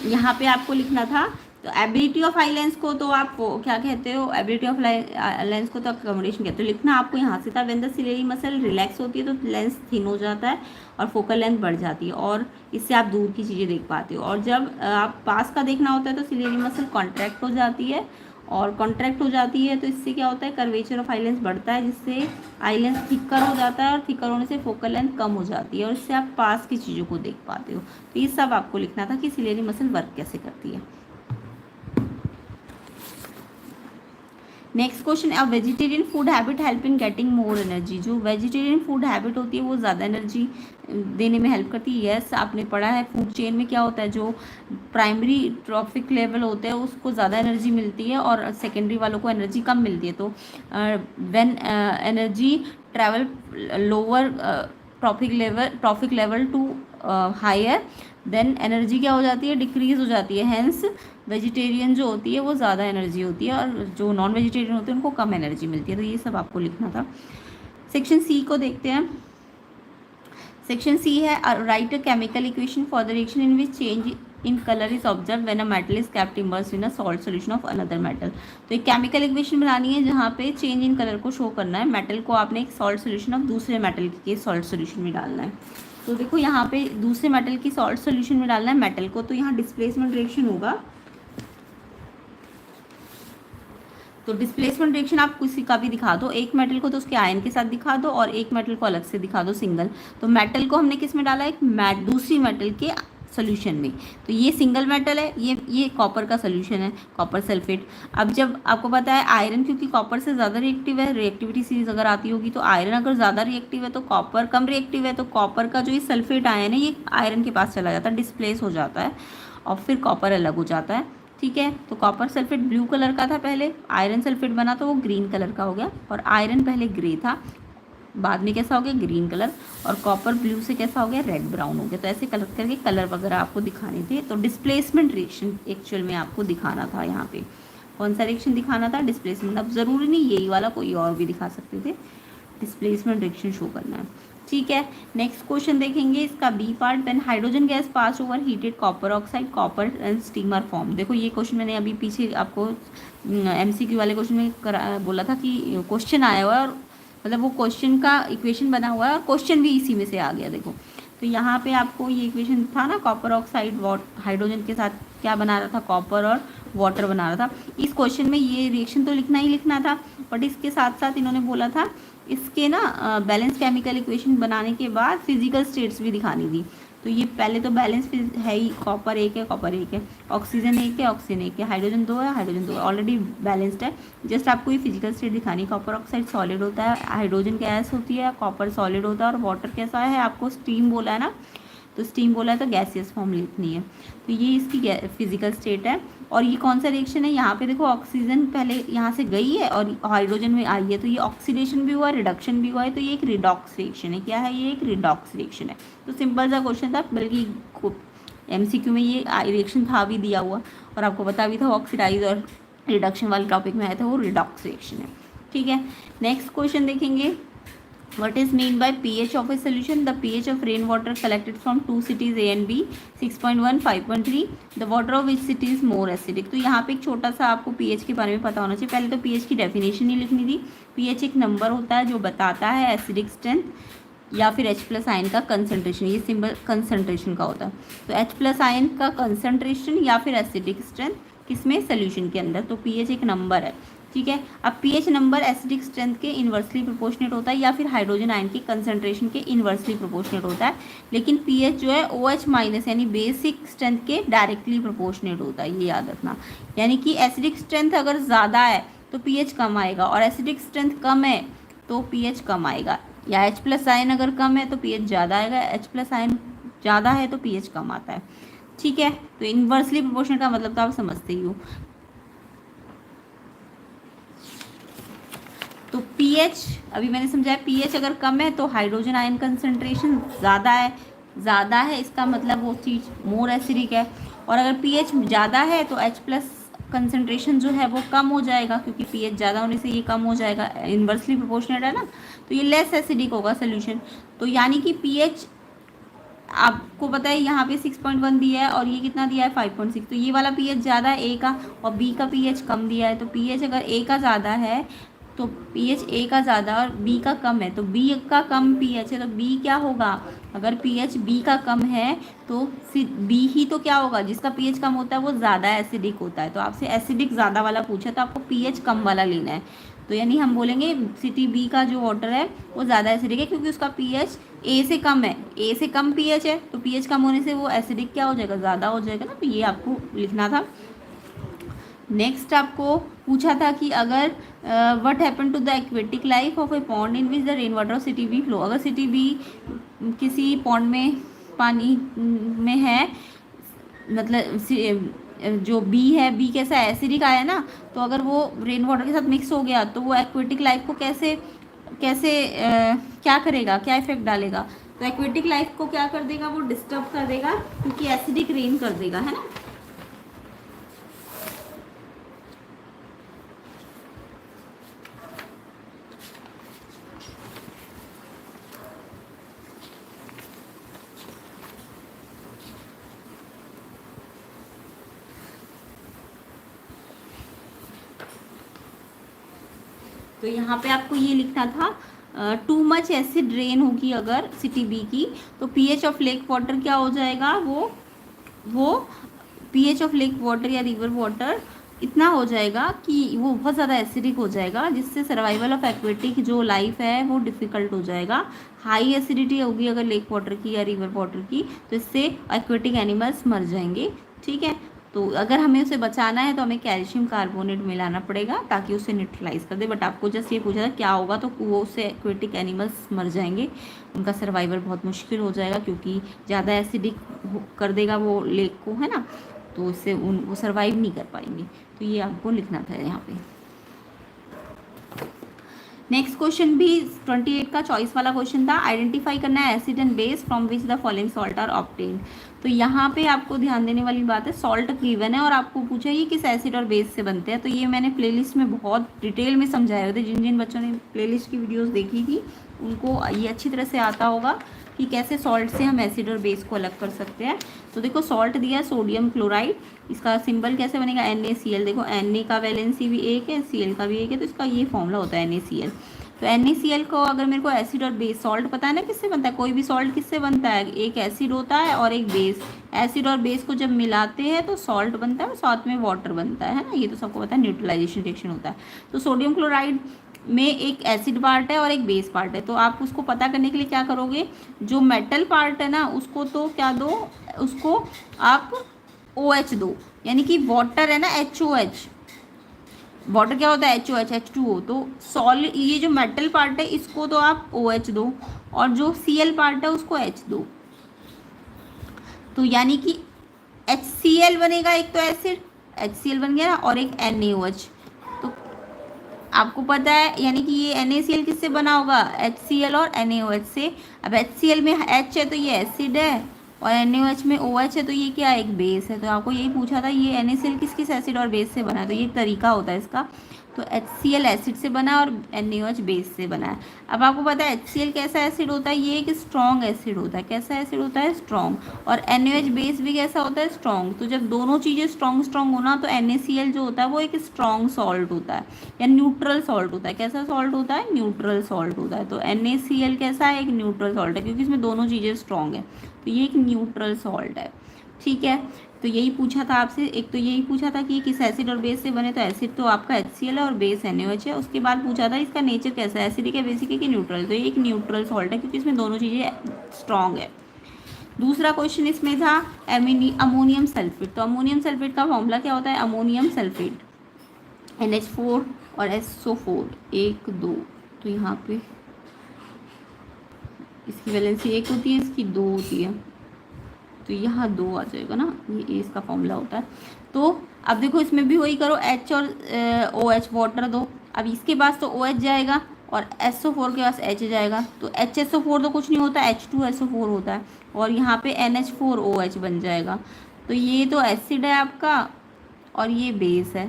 Speaker 1: यहाँ पे आपको लिखना था। तो एबिलिटी ऑफ आई लेंस को तो आप क्या कहते हो, एबिलिटी ऑफ लेंस को तो अकोमोडेशन कहते हो। लिखना आपको यहाँ से था, when the ciliary muscle relax होती है तो लेंस थिन हो जाता है और फोकल लेंथ बढ़ जाती है, और इससे आप दूर की चीज़ें देख पाते हो। और जब आप पास का देखना होता है तो सिलियरी मसल कॉन्ट्रैक्ट हो जाती है, और कॉन्ट्रैक्ट हो जाती है तो इससे क्या होता है, कर्वेचर ऑफ आई लेंस बढ़ता है, जिससे आई लेंस थिकर हो जाता है, और थिकर होने से फोकल लेंथ कम हो जाती है, और इससे आप पास की चीज़ों को देख पाते हो। तो ये सब आपको लिखना था कि सिलियरी मसल वर्क कैसे करती है। Next question, a vegetarian food habit help in getting more energy. जो वेजिटेरियन फूड हैबिट होती है वो ज़्यादा एनर्जी देने में हेल्प करती है। यस, आपने पढ़ा है फूड चेन में क्या होता है, जो प्राइमरी ट्रॉफिक लेवल होते हैं उसको ज़्यादा एनर्जी मिलती है और सेकेंडरी वालों को एनर्जी कम मिलती है। तो when energy travel lower trophic level to higher, then energy क्या हो जाती है, डिक्रीज हो जाती है। हैंस वेजिटेरियन जो होती है वो ज़्यादा एनर्जी होती है, और जो नॉन वेजिटेरियन होते हैं उनको कम एनर्जी मिलती है। तो ये सब आपको लिखना था। सेक्शन सी को देखते हैं। सेक्शन सी है, right a chemical equation for the reaction in which change in colour is observe when a metal is kept immersed in a salt solution of another metal. तो एक chemical equation बनानी है जहाँ पे change in colour को show करना है। Metal को आपने एक सॉल्ट सोल्यूशन ऑफ दूसरे मेटल के सॉल्ट सोल्यूशन में डालना है। तो देखो यहाँ पे दूसरे मेटल की सॉल्ट सोल्यूशन में डालना है मेटल को, तो यहाँ डिस्प्लेसमेंट रिएक्शन होगा। तो डिस्प्लेसमेंट रिएक्शन आप किसी का भी दिखा दो, एक मेटल को तो उसके आयन के साथ दिखा दो और एक मेटल को अलग से दिखा दो सिंगल। तो मेटल को हमने किस में डाला, एक दूसरी मेटल के सोल्यूशन में। तो ये सिंगल मेटल है, ये कॉपर का सोल्यूशन है, कॉपर सल्फेट। अब जब आपको पता है आयरन क्योंकि कॉपर से ज़्यादा रिएक्टिव है, रिएक्टिविटी सीरीज अगर आती होगी तो आयरन अगर ज़्यादा रिएक्टिव है तो कॉपर कम रिएक्टिव है, तो कॉपर का जो ये सल्फेट आयन है ये आयरन के पास चला जाता है, डिस्प्लेस हो जाता है और फिर कॉपर अलग हो जाता है। ठीक है, तो कॉपर सल्फेट ब्लू कलर का था पहले, आयरन सल्फेट बना तो वो ग्रीन कलर का हो गया, और आयरन पहले ग्रे था, बाद में कैसा हो गया, ग्रीन कलर, और कॉपर ब्लू से कैसा हो गया, रेड ब्राउन हो गया। तो ऐसे कलर करके कलर वगैरह आपको दिखाने थे। तो डिस्प्लेसमेंट रिएक्शन एक्चुअल में आपको दिखाना था। यहाँ पे कौन सा रिएक्शन दिखाना था, डिस्प्लेसमेंट। अब ज़रूरी नहीं यही वाला, कोई और भी दिखा सकते थे, डिस्प्लेसमेंट रिएक्शन शो करना है। ठीक है। नेक्स्ट क्वेश्चन देखेंगे इसका B part, when hydrogen gas pass over heated copper oxide copper and steamer form. देखो ये क्वेश्चन मैंने अभी पीछे आपको एमसीक्यू वाले क्वेश्चन में बोला था कि क्वेश्चन आया हुआ है और मतलब वो क्वेश्चन का इक्वेशन बना हुआ है और क्वेश्चन भी इसी में से आ गया। देखो तो यहाँ पे आपको ये इक्वेशन था ना, कॉपर ऑक्साइड हाइड्रोजन के साथ क्या बना रहा था, कॉपर और वाटर बना रहा था। इस क्वेश्चन में ये रिएक्शन तो लिखना ही लिखना था, बट इसके साथ साथ इन्होंने बोला था इसके ना बैलेंस केमिकल इक्वेशन बनाने के बाद फिजिकल स्टेट्स भी दिखानी थी। तो ये पहले तो बैलेंस है ही, कॉपर एक है, कॉपर एक है, ऑक्सीजन एक है, ऑक्सीजन एक है, हाइड्रोजन दो है, हाइड्रोजन दो है, ऑलरेडी बैलेंस्ड है। जस्ट आपको ये फिजिकल स्टेट दिखानी। कॉपर ऑक्साइड सॉलिड होता है, हाइड्रोजन गैस होती है, कॉपर सॉलिड होता है और वाटर कैसा है, आपको स्टीम बोला है ना, तो स्टीम बोला है तो गैसियस फॉर्म लिखनी है। तो ये इसकी फिजिकल स्टेट है। और ये कौन सा रिएक्शन है, यहाँ पे देखो ऑक्सीजन पहले यहाँ से गई है और हाइड्रोजन में आई है, तो ये ऑक्सीडेशन भी हुआ है, रिडक्शन भी हुआ है, तो ये एक रिडॉक्स रिएक्शन है। क्या है ये, एक रिडॉक्स रिएक्शन है। तो सिंपल सा क्वेश्चन था, बल्कि एमसीक्यू में ये रिएक्शन था भी दिया हुआ और आपको पता भी था ऑक्सीडाइज और रिडक्शन वाले टॉपिक में आया था, वो रिडॉक्स रिएक्शन है। ठीक है। नेक्स्ट क्वेश्चन देखेंगे, what is mean by pH of a solution? The pH of rainwater collected from two cities A and B 6.1 5.3, the water of which city is more acidic। तो यहाँ पे एक छोटा सा आपको pH के बारे में पता होना चाहिए। पहले तो pH की डेफिनेशन ही लिखनी थी। pH एक नंबर होता है जो बताता है एसिडिक स्ट्रेंथ या फिर H+ आयन का कंसनट्रेशन, ये सिंबल कंसनट्रेशन का होता है। तो H+ आयन का कंसनट्रेशन या फिर एसिडिक स्ट्रेंथ किसमें, सोल्यूशन के अंदर। तो pH एक नंबर है। ठीक है। अब pH नंबर एसिडिक स्ट्रेंथ के इन्वर्सली प्रोपोर्शनेट होता है या फिर हाइड्रोजन आयन की कंसंट्रेशन के इन्वर्सली प्रोपोर्शनेट होता है। लेकिन pH जो है OH- यानी बेसिक स्ट्रेंथ के डायरेक्टली प्रोपोर्शनेट होता है, ये याद रखना। यानी कि एसिडिक स्ट्रेंथ अगर ज़्यादा है तो pH कम आएगा और एसिडिक स्ट्रेंथ कम है तो pH कम आएगा, या H+ आयन अगर कम है तो pH ज़्यादा आएगा, H+ आयन ज़्यादा है तो pH कम आता है। ठीक है। तो इन्वर्सली प्रोपोर्शनेट का मतलब तो आप समझते ही हो। तो pH अभी मैंने समझाया, pH अगर कम है तो हाइड्रोजन आयन कंसंट्रेशन ज़्यादा है, इसका मतलब वो चीज़ मोर एसिडिक है। और अगर pH ज़्यादा है तो H+ कंसंट्रेशन जो है वो कम हो जाएगा, क्योंकि pH ज़्यादा होने से ये कम हो जाएगा, इन्वर्सली प्रोपोर्शनेट है ना, तो ये लेस एसिडिक होगा सोल्यूशन। तो यानी कि pH आपको पता है यहाँ पे 6.1 दिया है और ये कितना दिया है 5.6, तो ये वाला pH ज़्यादा है A का और B का pH कम दिया है। तो pH अगर A का ज़्यादा है तो pH A का ज़्यादा और B का कम है, तो B का कम pH है तो B क्या होगा, अगर pH B का कम है तो फिर B ही तो क्या होगा, जिसका pH कम होता है वो ज़्यादा एसिडिक होता है। तो आपसे एसिडिक ज़्यादा वाला पूछा तो आपको pH कम वाला लेना है। तो यानी हम बोलेंगे सिटी B का जो वाटर है वो ज़्यादा एसिडिक है क्योंकि उसका pH A से कम है, A से कम pH है, तो pH कम होने से वो एसिडिक क्या हो जाएगा, ज़्यादा हो जाएगा ना। तो ये आपको लिखना था। नेक्स्ट आपको पूछा था कि अगर what happen to the aquatic life of a pond in which the rain water of city be flow. अगर सिटी बी किसी पॉन्ड में पानी में है, मतलब जो बी है, बी कैसा एसिडिक आया ना, तो अगर वो रेन वाटर के साथ मिक्स हो गया तो वो एक्वेटिक लाइफ को कैसे क्या करेगा, क्या इफेक्ट डालेगा। तो एक्वेटिक लाइफ को क्या कर देगा, वो डिस्टर्ब कर देगा क्योंकि एसिडिक रेन कर देगा, है ना। तो यहाँ पे आपको ये लिखना था टू मच एसिड रेन होगी अगर सिटी बी की, तो pH ऑफ लेक वाटर क्या हो जाएगा, वो pH ऑफ लेक वाटर या रिवर वाटर इतना हो जाएगा कि वो बहुत ज़्यादा एसिडिक हो जाएगा, जिससे सर्वाइवल ऑफ एक्वेटिक जो लाइफ है वो डिफ़िकल्ट हो जाएगा। हाई एसिडिटी होगी अगर लेक वाटर की या रिवर वाटर की, तो इससे एक्वेटिक एनिमल्स मर जाएंगे। ठीक है। तो अगर हमें उसे बचाना है तो हमें कैल्शियम कार्बोनेट मिलाना पड़ेगा ताकि उसे न्यूट्रलाइज कर दे। बट आपको जस्ट ये पूछा था क्या होगा, तो वो उससे एक्वेटिक एनिमल्स मर जाएंगे, उनका सर्वाइवल बहुत मुश्किल हो जाएगा क्योंकि ज़्यादा एसिडिक कर देगा वो लेक को, है ना, तो उससे वो सर्वाइव नहीं कर पाएंगे। तो ये आपको लिखना था यहाँ पे। नेक्स्ट क्वेश्चन भी 28 का चॉइस वाला क्वेश्चन था। आइडेंटिफाई करना है acid and base from which the following salt are obtained. तो यहाँ पे आपको ध्यान देने वाली बात है, सॉल्ट गिवन है और आपको पूछा ये किस एसिड और बेस से बनते हैं। तो ये मैंने प्लेलिस्ट में बहुत डिटेल में समझाए हुए थे। जिन जिन बच्चों ने प्लेलिस्ट की वीडियोस देखी थी उनको ये अच्छी तरह से आता होगा कि कैसे सॉल्ट से हम एसिड और बेस को अलग कर सकते हैं। तो देखो सॉल्ट दिया है सोडियम क्लोराइड, इसका सिंबल कैसे बनेगा NaCl। देखो Na का वैलेंसी भी एक है, Cl का भी एक है, तो इसका ये फॉर्मूला होता है NaCl। तो NaCl को अगर मेरे को एसिड और बेस, सॉल्ट पता है ना किससे बनता है, कोई भी सॉल्ट किससे बनता है, एक एसिड होता है और एक बेस। एसिड और बेस को जब मिलाते हैं तो सॉल्ट बनता है और साथ में वाटर बनता है ना, ये तो सबको पता है, न्यूट्रलाइजेशन रिएक्शन होता है। तो सोडियम क्लोराइड में एक एसिड पार्ट है और एक बेस पार्ट है। तो आप उसको पता करने के लिए क्या करोगे, जो मेटल पार्ट है ना उसको तो क्या दो, उसको आप OH दो, यानी कि वाटर है ना HOH, वाटर क्या होता है HOH H2O। तो सॉलिड, ये जो मेटल पार्ट है इसको तो आप OH दो और जो Cl पार्ट है उसको H दो। तो यानी कि HCl बनेगा, एक तो एसिड HCl बन गया ना, और एक NaOH। तो आपको पता है यानी कि ये NaCl किससे बना होगा, HCl और NaOH से। अब HCl में H है तो ये एसिड है और NaOH में OH है तो ये क्या है, एक बेस है। तो आपको यही पूछा था ये NaCl किस किस एसिड और बेस से बना है, तो ये तरीका होता है इसका। तो HCl एसिड से बना है और NaOH बेस से बना है। अब आपको पता है HCl कैसा एसिड होता है, ये एक स्ट्रॉन्ग एसिड होता है। कैसा एसिड होता है, स्ट्रॉन्ग। और NaOH बेस भी कैसा होता है, स्ट्रॉन्ग। तो जब दोनों चीज़ें स्ट्रॉन्ग हो ना, तो NaCl जो होता है वो एक स्ट्रॉन्ग सॉल्ट होता है या न्यूट्रल सॉल्ट होता है। कैसा सॉल्ट होता है, न्यूट्रल सॉल्ट होता है। तो NaCl कैसा है, एक न्यूट्रल सॉल्ट है, क्योंकि इसमें दोनों चीज़ें स्ट्रॉन्ग है, तो ये एक न्यूट्रल सॉल्ट है। ठीक है, तो यही पूछा था आपसे। एक तो यही पूछा था कि किस एसिड और बेस से बने, तो एसिड तो आपका HCl है और बेस NaOH है। उसके बाद पूछा था इसका नेचर कैसा है, एसिडिक है, बेसिक है कि न्यूट्रल। तो ये एक न्यूट्रल सॉल्ट है क्योंकि इसमें दोनों चीज़ें स्ट्रॉन्ग है। दूसरा क्वेश्चन इसमें था अमोनियम सल्फेट। तो अमोनियम सल्फेट का फॉर्मूला क्या होता है, अमोनियम सल्फेट NH4 और SO4 1 2। तो यहाँ पे इसकी वैलेंसी 1 होती है, इसकी 2 होती है, तो यहाँ 2 आ जाएगा ना, ये इसका फॉर्मूला होता है। तो अब देखो इसमें भी वही करो, H और OH वाटर दो। अब इसके पास तो OH जाएगा और SO4 के पास H जाएगा, तो HSO4 तो कुछ नहीं होता, H2SO4 होता है, और यहाँ पे NH4OH बन जाएगा। तो ये तो एसिड है आपका और ये बेस है।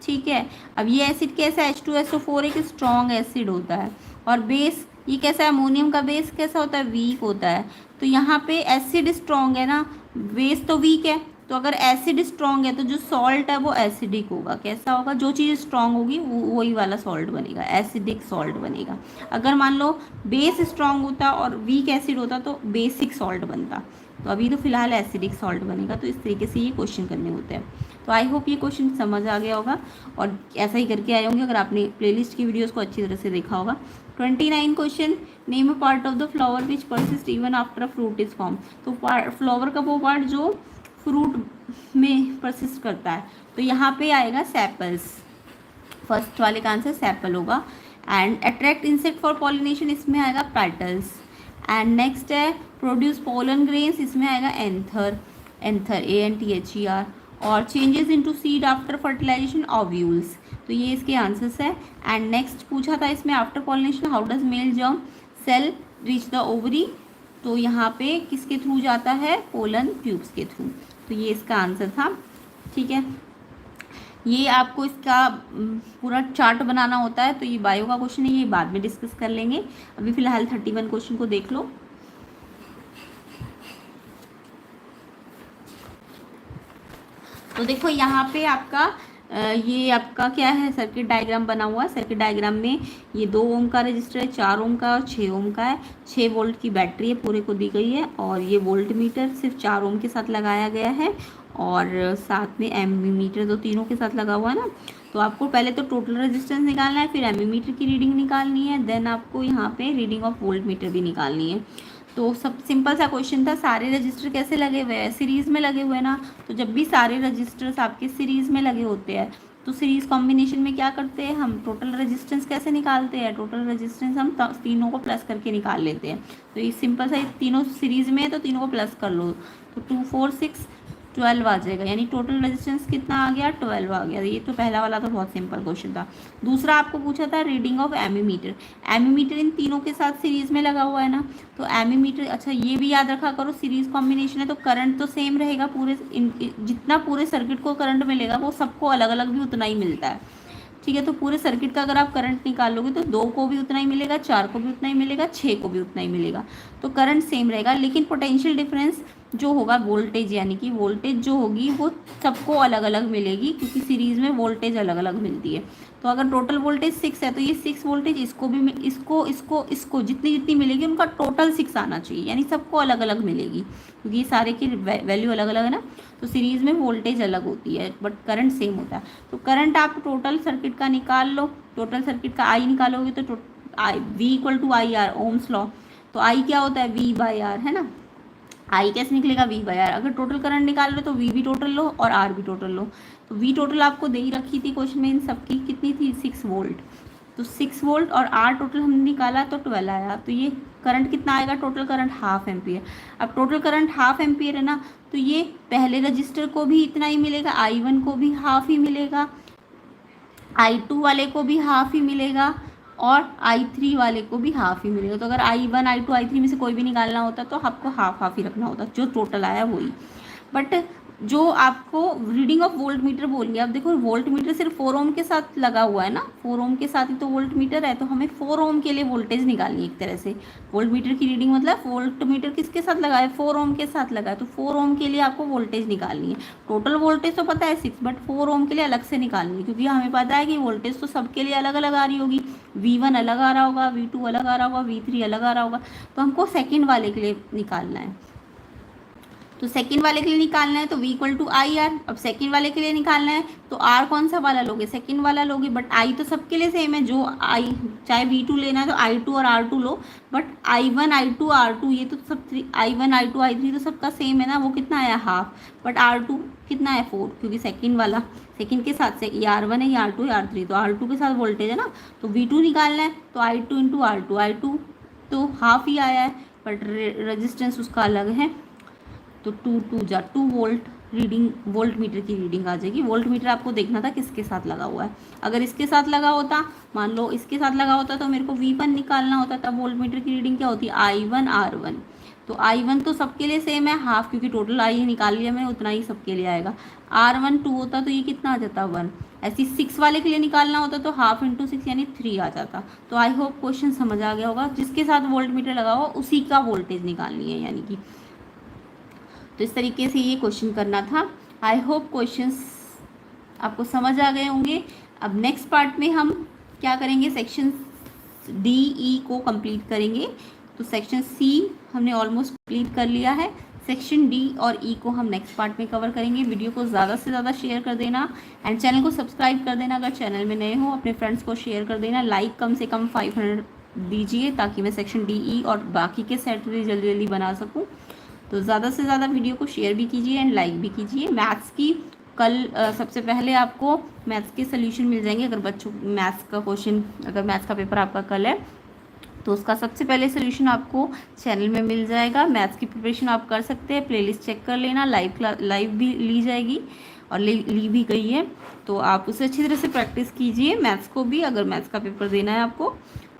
Speaker 1: ठीक है, अब ये एसिड कैसा है, H2SO4 एक स्ट्रॉन्ग एसिड होता है, और बेस ये कैसा है, अमोनियम का बेस कैसा होता है, वीक होता है। तो यहाँ पे एसिड स्ट्रॉन्ग है ना, बेस तो वीक है। तो अगर एसिड स्ट्रॉन्ग है तो जो सॉल्ट है वो एसिडिक होगा। कैसा होगा, जो चीज़ स्ट्रॉन्ग होगी वो वही वाला सॉल्ट बनेगा, एसिडिक सॉल्ट बनेगा। अगर मान लो बेस स्ट्रॉन्ग होता और वीक एसिड होता तो बेसिक सॉल्ट बनता। तो अभी तो फिलहाल एसिडिक सॉल्ट बनेगा। तो इस तरीके से ये क्वेश्चन करने होते हैं। तो आई होप ये क्वेश्चन समझ आ गया होगा और ऐसा ही करके आए होंगे अगर आपने प्लेलिस्ट की वीडियोस को अच्छी तरह से देखा होगा। 29 question, name a part of the flower which persist even after a fruit is form. तो फ्लावर का वो पार्ट जो फ्रूट में परसिस्ट करता है। तो यहाँ पे आएगा सेपल्स, फर्स्ट वाले का आंसर सेपल होगा। And attract insect for pollination, इसमें आएगा पेटल्स। एंड नेक्स्ट है प्रोड्यूस पोलन ग्रेन्स, इसमें आएगा एंथर, एंथर ANTHER। और changes into seed after fertilization, ovules. तो ये इसके आंसर्स है। एंड नेक्स्ट पूछा था इसमें after pollination how does male germ cell reach the ovary. तो यहाँ पे किसके थ्रू जाता है, पोलन ट्यूब्स के थ्रू। तो ये इसका आंसर था। ठीक है, ये आपको इसका पूरा चार्ट बनाना होता है। तो ये बायो का क्वेश्चन है, ये बाद में डिस्कस कर लेंगे। अभी फिलहाल 31 क्वेश्चन को देख लो। तो देखो यहाँ पे आपका ये आपका क्या है, सर्किट डायग्राम बना हुआ है। सर्किट डायग्राम में ये 2 ओम का रजिस्टर है, 4 ओम का और 6 ओम का है। 6 वोल्ट की बैटरी है, पूरे को दी गई है। और ये वोल्ट मीटर सिर्फ 4 ओम के साथ लगाया गया है और साथ में एमीमीटर तो तीनों के साथ लगा हुआ है ना। तो आपको पहले तो टोटल रेजिस्टेंस निकालना है, फिर एमीमीटर की रीडिंग निकालनी है, देन आपको यहाँ पे रीडिंग ऑफ वोल्ट मीटर भी निकालनी है। तो सब सिंपल सा क्वेश्चन था। सारे रजिस्टर कैसे लगे हुए हैं, सीरीज़ में लगे हुए ना। तो जब भी सारे रजिस्टर्स आपके सीरीज़ में लगे होते हैं तो सीरीज़ कॉम्बिनेशन में क्या करते हैं हम, टोटल रेजिस्टेंस कैसे निकालते हैं, टोटल रेजिस्टेंस हम तीनों को प्लस करके निकाल लेते हैं। तो ये सिंपल सा, तीनों सीरीज़ में है तो तीनों को प्लस कर लो। तो 2 4 6 12 आ जाएगा, यानी टोटल रेजिस्टेंस कितना आ गया, 12 आ गया। ये तो पहला वाला तो बहुत सिंपल क्वेश्चन था। दूसरा आपको पूछा था रीडिंग ऑफ एमीमीटर। एमीमीटर इन तीनों के साथ सीरीज में लगा हुआ है ना, तो एमीमीटर, अच्छा ये भी याद रखा करो, सीरीज कॉम्बिनेशन है तो करंट तो सेम रहेगा, पूरे जितना पूरे सर्किट को करंट मिलेगा वो सबको अलग अलग भी उतना ही मिलता है। ठीक है, तो पूरे सर्किट का अगर आप करंट निकालोगे तो 2 को भी उतना ही मिलेगा, 4 को भी उतना ही मिलेगा, 6 को भी उतना ही मिलेगा, तो करंट सेम रहेगा। लेकिन पोटेंशियल डिफरेंस जो होगा, वोल्टेज यानी कि वोल्टेज जो होगी वो सबको अलग अलग मिलेगी, क्योंकि सीरीज में वोल्टेज अलग अलग मिलती है। तो अगर टोटल वोल्टेज 6 है तो ये 6 वोल्टेज इसको भी इसको जितनी जितनी मिलेगी उनका टोटल 6 आना चाहिए, यानी सबको अलग अलग मिलेगी, क्योंकि सारे की वैल्यू अलग अलग है ना। तो सीरीज में वोल्टेज अलग होती है बट करंट सेम होता है। तो करंट आप टोटल सर्किट का निकाल लो, टोटल सर्किट का आई निकालोगे तो V equal to I R, Ohm's law. तो आई क्या होता है, वी बाई आर, है ना। आई कैसे निकलेगा, वी बाई आर। अगर टोटल करंट निकाल लो तो वी भी टोटल लो और आर भी टोटल लो। तो वी टोटल आपको दे ही रखी थी क्वेश्चन में, इन सबकी कितनी थी, 6 वोल्ट। तो 6 वोल्ट और आर टोटल हमने निकाला तो 12 आया। तो ये करंट कितना आएगा, टोटल करंट हाफ एम्पियर। अब टोटल करंट हाफ एम्पियर है ना, तो ये पहले रजिस्टर को भी इतना ही मिलेगा, I1 को भी हाफ ही मिलेगा, I2 वाले को भी हाफ ही मिलेगा और I3 वाले को भी हाफ ही मिलेगा। तो अगर I1 I2 I3 में से कोई भी निकालना होता तो आपको हाफ हाफ ही रखना होता, जो टोटल आया वही। बट जो आपको रीडिंग ऑफ वोल्ट मीटर बोलिए, अब देखो वोल्ट मीटर सिर्फ 4 ओम के साथ लगा हुआ है ना, 4 ओम के साथ ही तो वोल्ट मीटर है, तो हमें 4 ओम के लिए वोल्टेज निकालनी है एक तरह से। वोल्ट मीटर की रीडिंग मतलब वोल्ट मीटर किसके साथ लगा है, 4 ओम के साथ लगा है, तो 4 ओम के लिए आपको वोल्टेज निकालनी है। टोटल वोल्टेज तो पता है 6, बट 4 ओम के लिए अलग से निकालनी है, क्योंकि हमें पता है कि वोल्टेज तो सबके लिए अलग अलग आ रही होगी, V1 अलग आ रहा होगा, V2 अलग आ रहा होगा, V3 अलग आ रहा होगा। तो हमको सेकेंड वाले के लिए निकालना है, तो सेकंड वाले के लिए निकालना है तो V equal to I R. अब सेकंड वाले के लिए निकालना है तो R कौन सा वाला लोगे, सेकंड वाला लोगे, बट I तो सबके लिए सेम है, जो I चाहे V2 लेना है तो I2 और R2 low, but I1 I2 R2 ये तो सब I1 I2 I3 तो सबका सेम है ना, वो कितना आया हाफ, बट R2 कितना है 4, क्योंकि सेकंड वाला सेकंड के साथ से ये R1 है, ये R2 है, R3, तो R2 के साथ वोल्टेज है ना, तो V2 निकालना है तो I2 इंटू R2, I2 तो हाफ ही आया है, बट रेजिस्टेंस उसका अलग है, तो 2 वोल्ट रीडिंग, वोल्ट मीटर की रीडिंग आ जाएगी। वोल्ट मीटर आपको देखना था किसके साथ लगा हुआ है, अगर इसके साथ लगा होता, मान लो इसके साथ लगा होता तो मेरे को V1 निकालना होता, तब वोल्ट मीटर की रीडिंग क्या होती, I1 R1। तो I1 तो सबके लिए सेम है हाफ, क्योंकि टोटल आई निकाल लिया मैंने, उतना ही सबके लिए आएगा। R1 2 होता तो ये कितना आ जाता 1। ऐसे 6 वाले के लिए निकालना होता तो हाफ इंटू 6 यानी 3 आ जाता। तो आई होप क्वेश्चन समझ आ गया होगा, जिसके साथ वोल्ट मीटर लगा हुआ उसी का वोल्टेज निकालनी है, यानी कि तो इस तरीके से ये क्वेश्चन करना था। आई होप क्वेश्चंस आपको समझ आ गए होंगे। अब नेक्स्ट पार्ट में हम क्या करेंगे, सेक्शन D E को कंप्लीट करेंगे। तो सेक्शन C हमने ऑलमोस्ट कंप्लीट कर लिया है, सेक्शन D और E को हम नेक्स्ट पार्ट में कवर करेंगे। वीडियो को ज़्यादा से ज़्यादा शेयर कर देना एंड चैनल को सब्सक्राइब कर देना, अगर चैनल में नए हो अपने फ्रेंड्स को शेयर कर देना, लाइक कम से कम 500 दीजिए ताकि मैं सेक्शन D E और बाकी के सेट भी जल्दी जल्दी बना सकूँ। तो ज़्यादा से ज़्यादा वीडियो को शेयर भी कीजिए एंड लाइक भी कीजिए। मैथ्स की कल सबसे पहले आपको मैथ्स के सोल्यूशन मिल जाएंगे, अगर बच्चों मैथ्स का क्वेश्चन, अगर मैथ्स का पेपर आपका कल है तो उसका सबसे पहले सोल्यूशन आपको चैनल में मिल जाएगा। मैथ्स की प्रिपरेशन आप कर सकते हैं, प्लेलिस्ट चेक कर लेना, लाइव भी ली जाएगी और ली भी गई है, तो आप उसे अच्छी तरह से प्रैक्टिस कीजिए मैथ्स को भी, अगर मैथ्स का पेपर देना है आपको।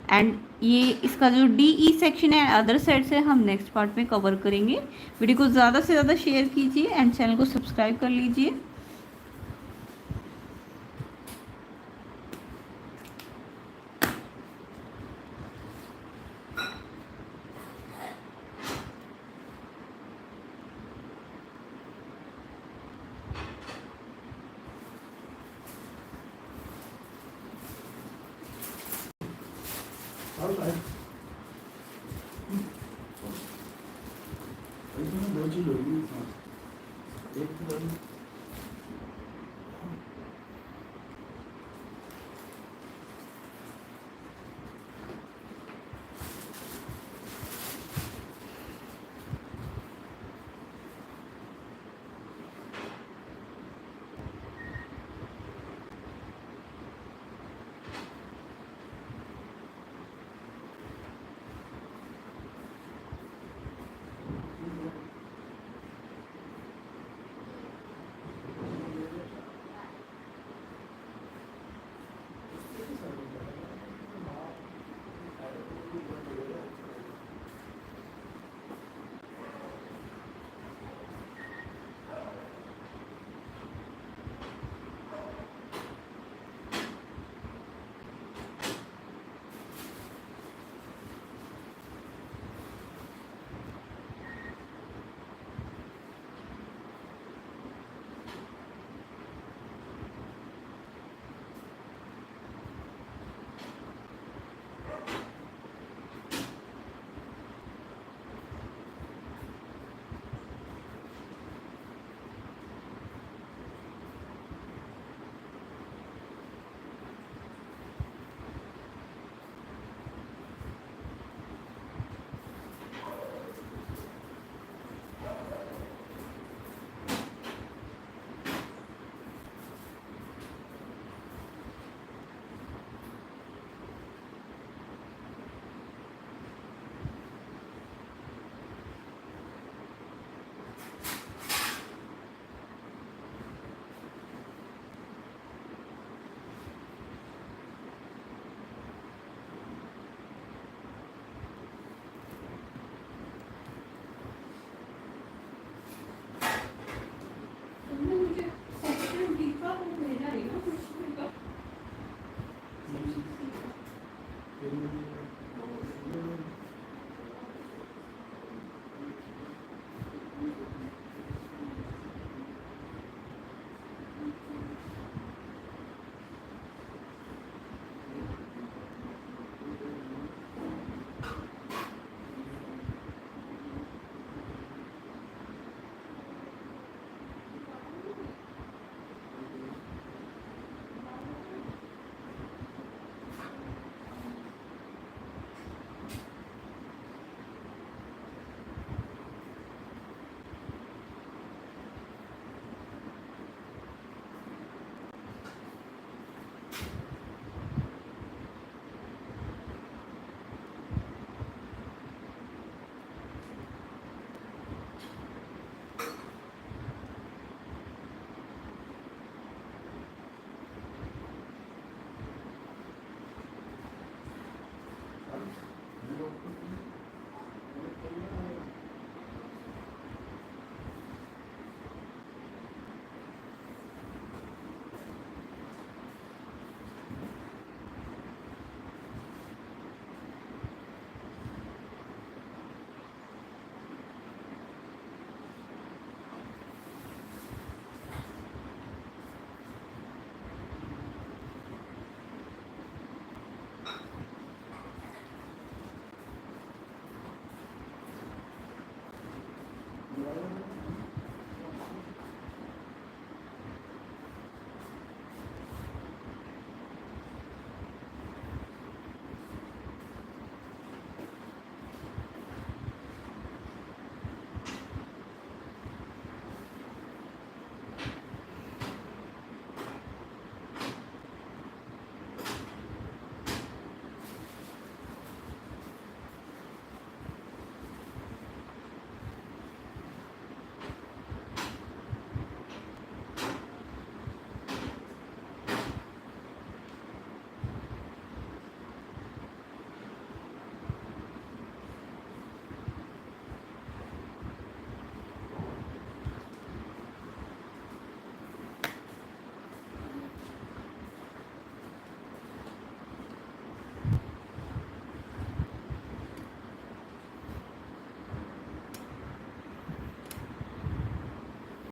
Speaker 1: एंड ये इसका जो DE सेक्शन है अदर साइड से हम नेक्स्ट पार्ट में कवर करेंगे। वीडियो को ज़्यादा से ज़्यादा शेयर कीजिए एंड चैनल को सब्सक्राइब कर लीजिए।
Speaker 2: दो चीज होगी, एक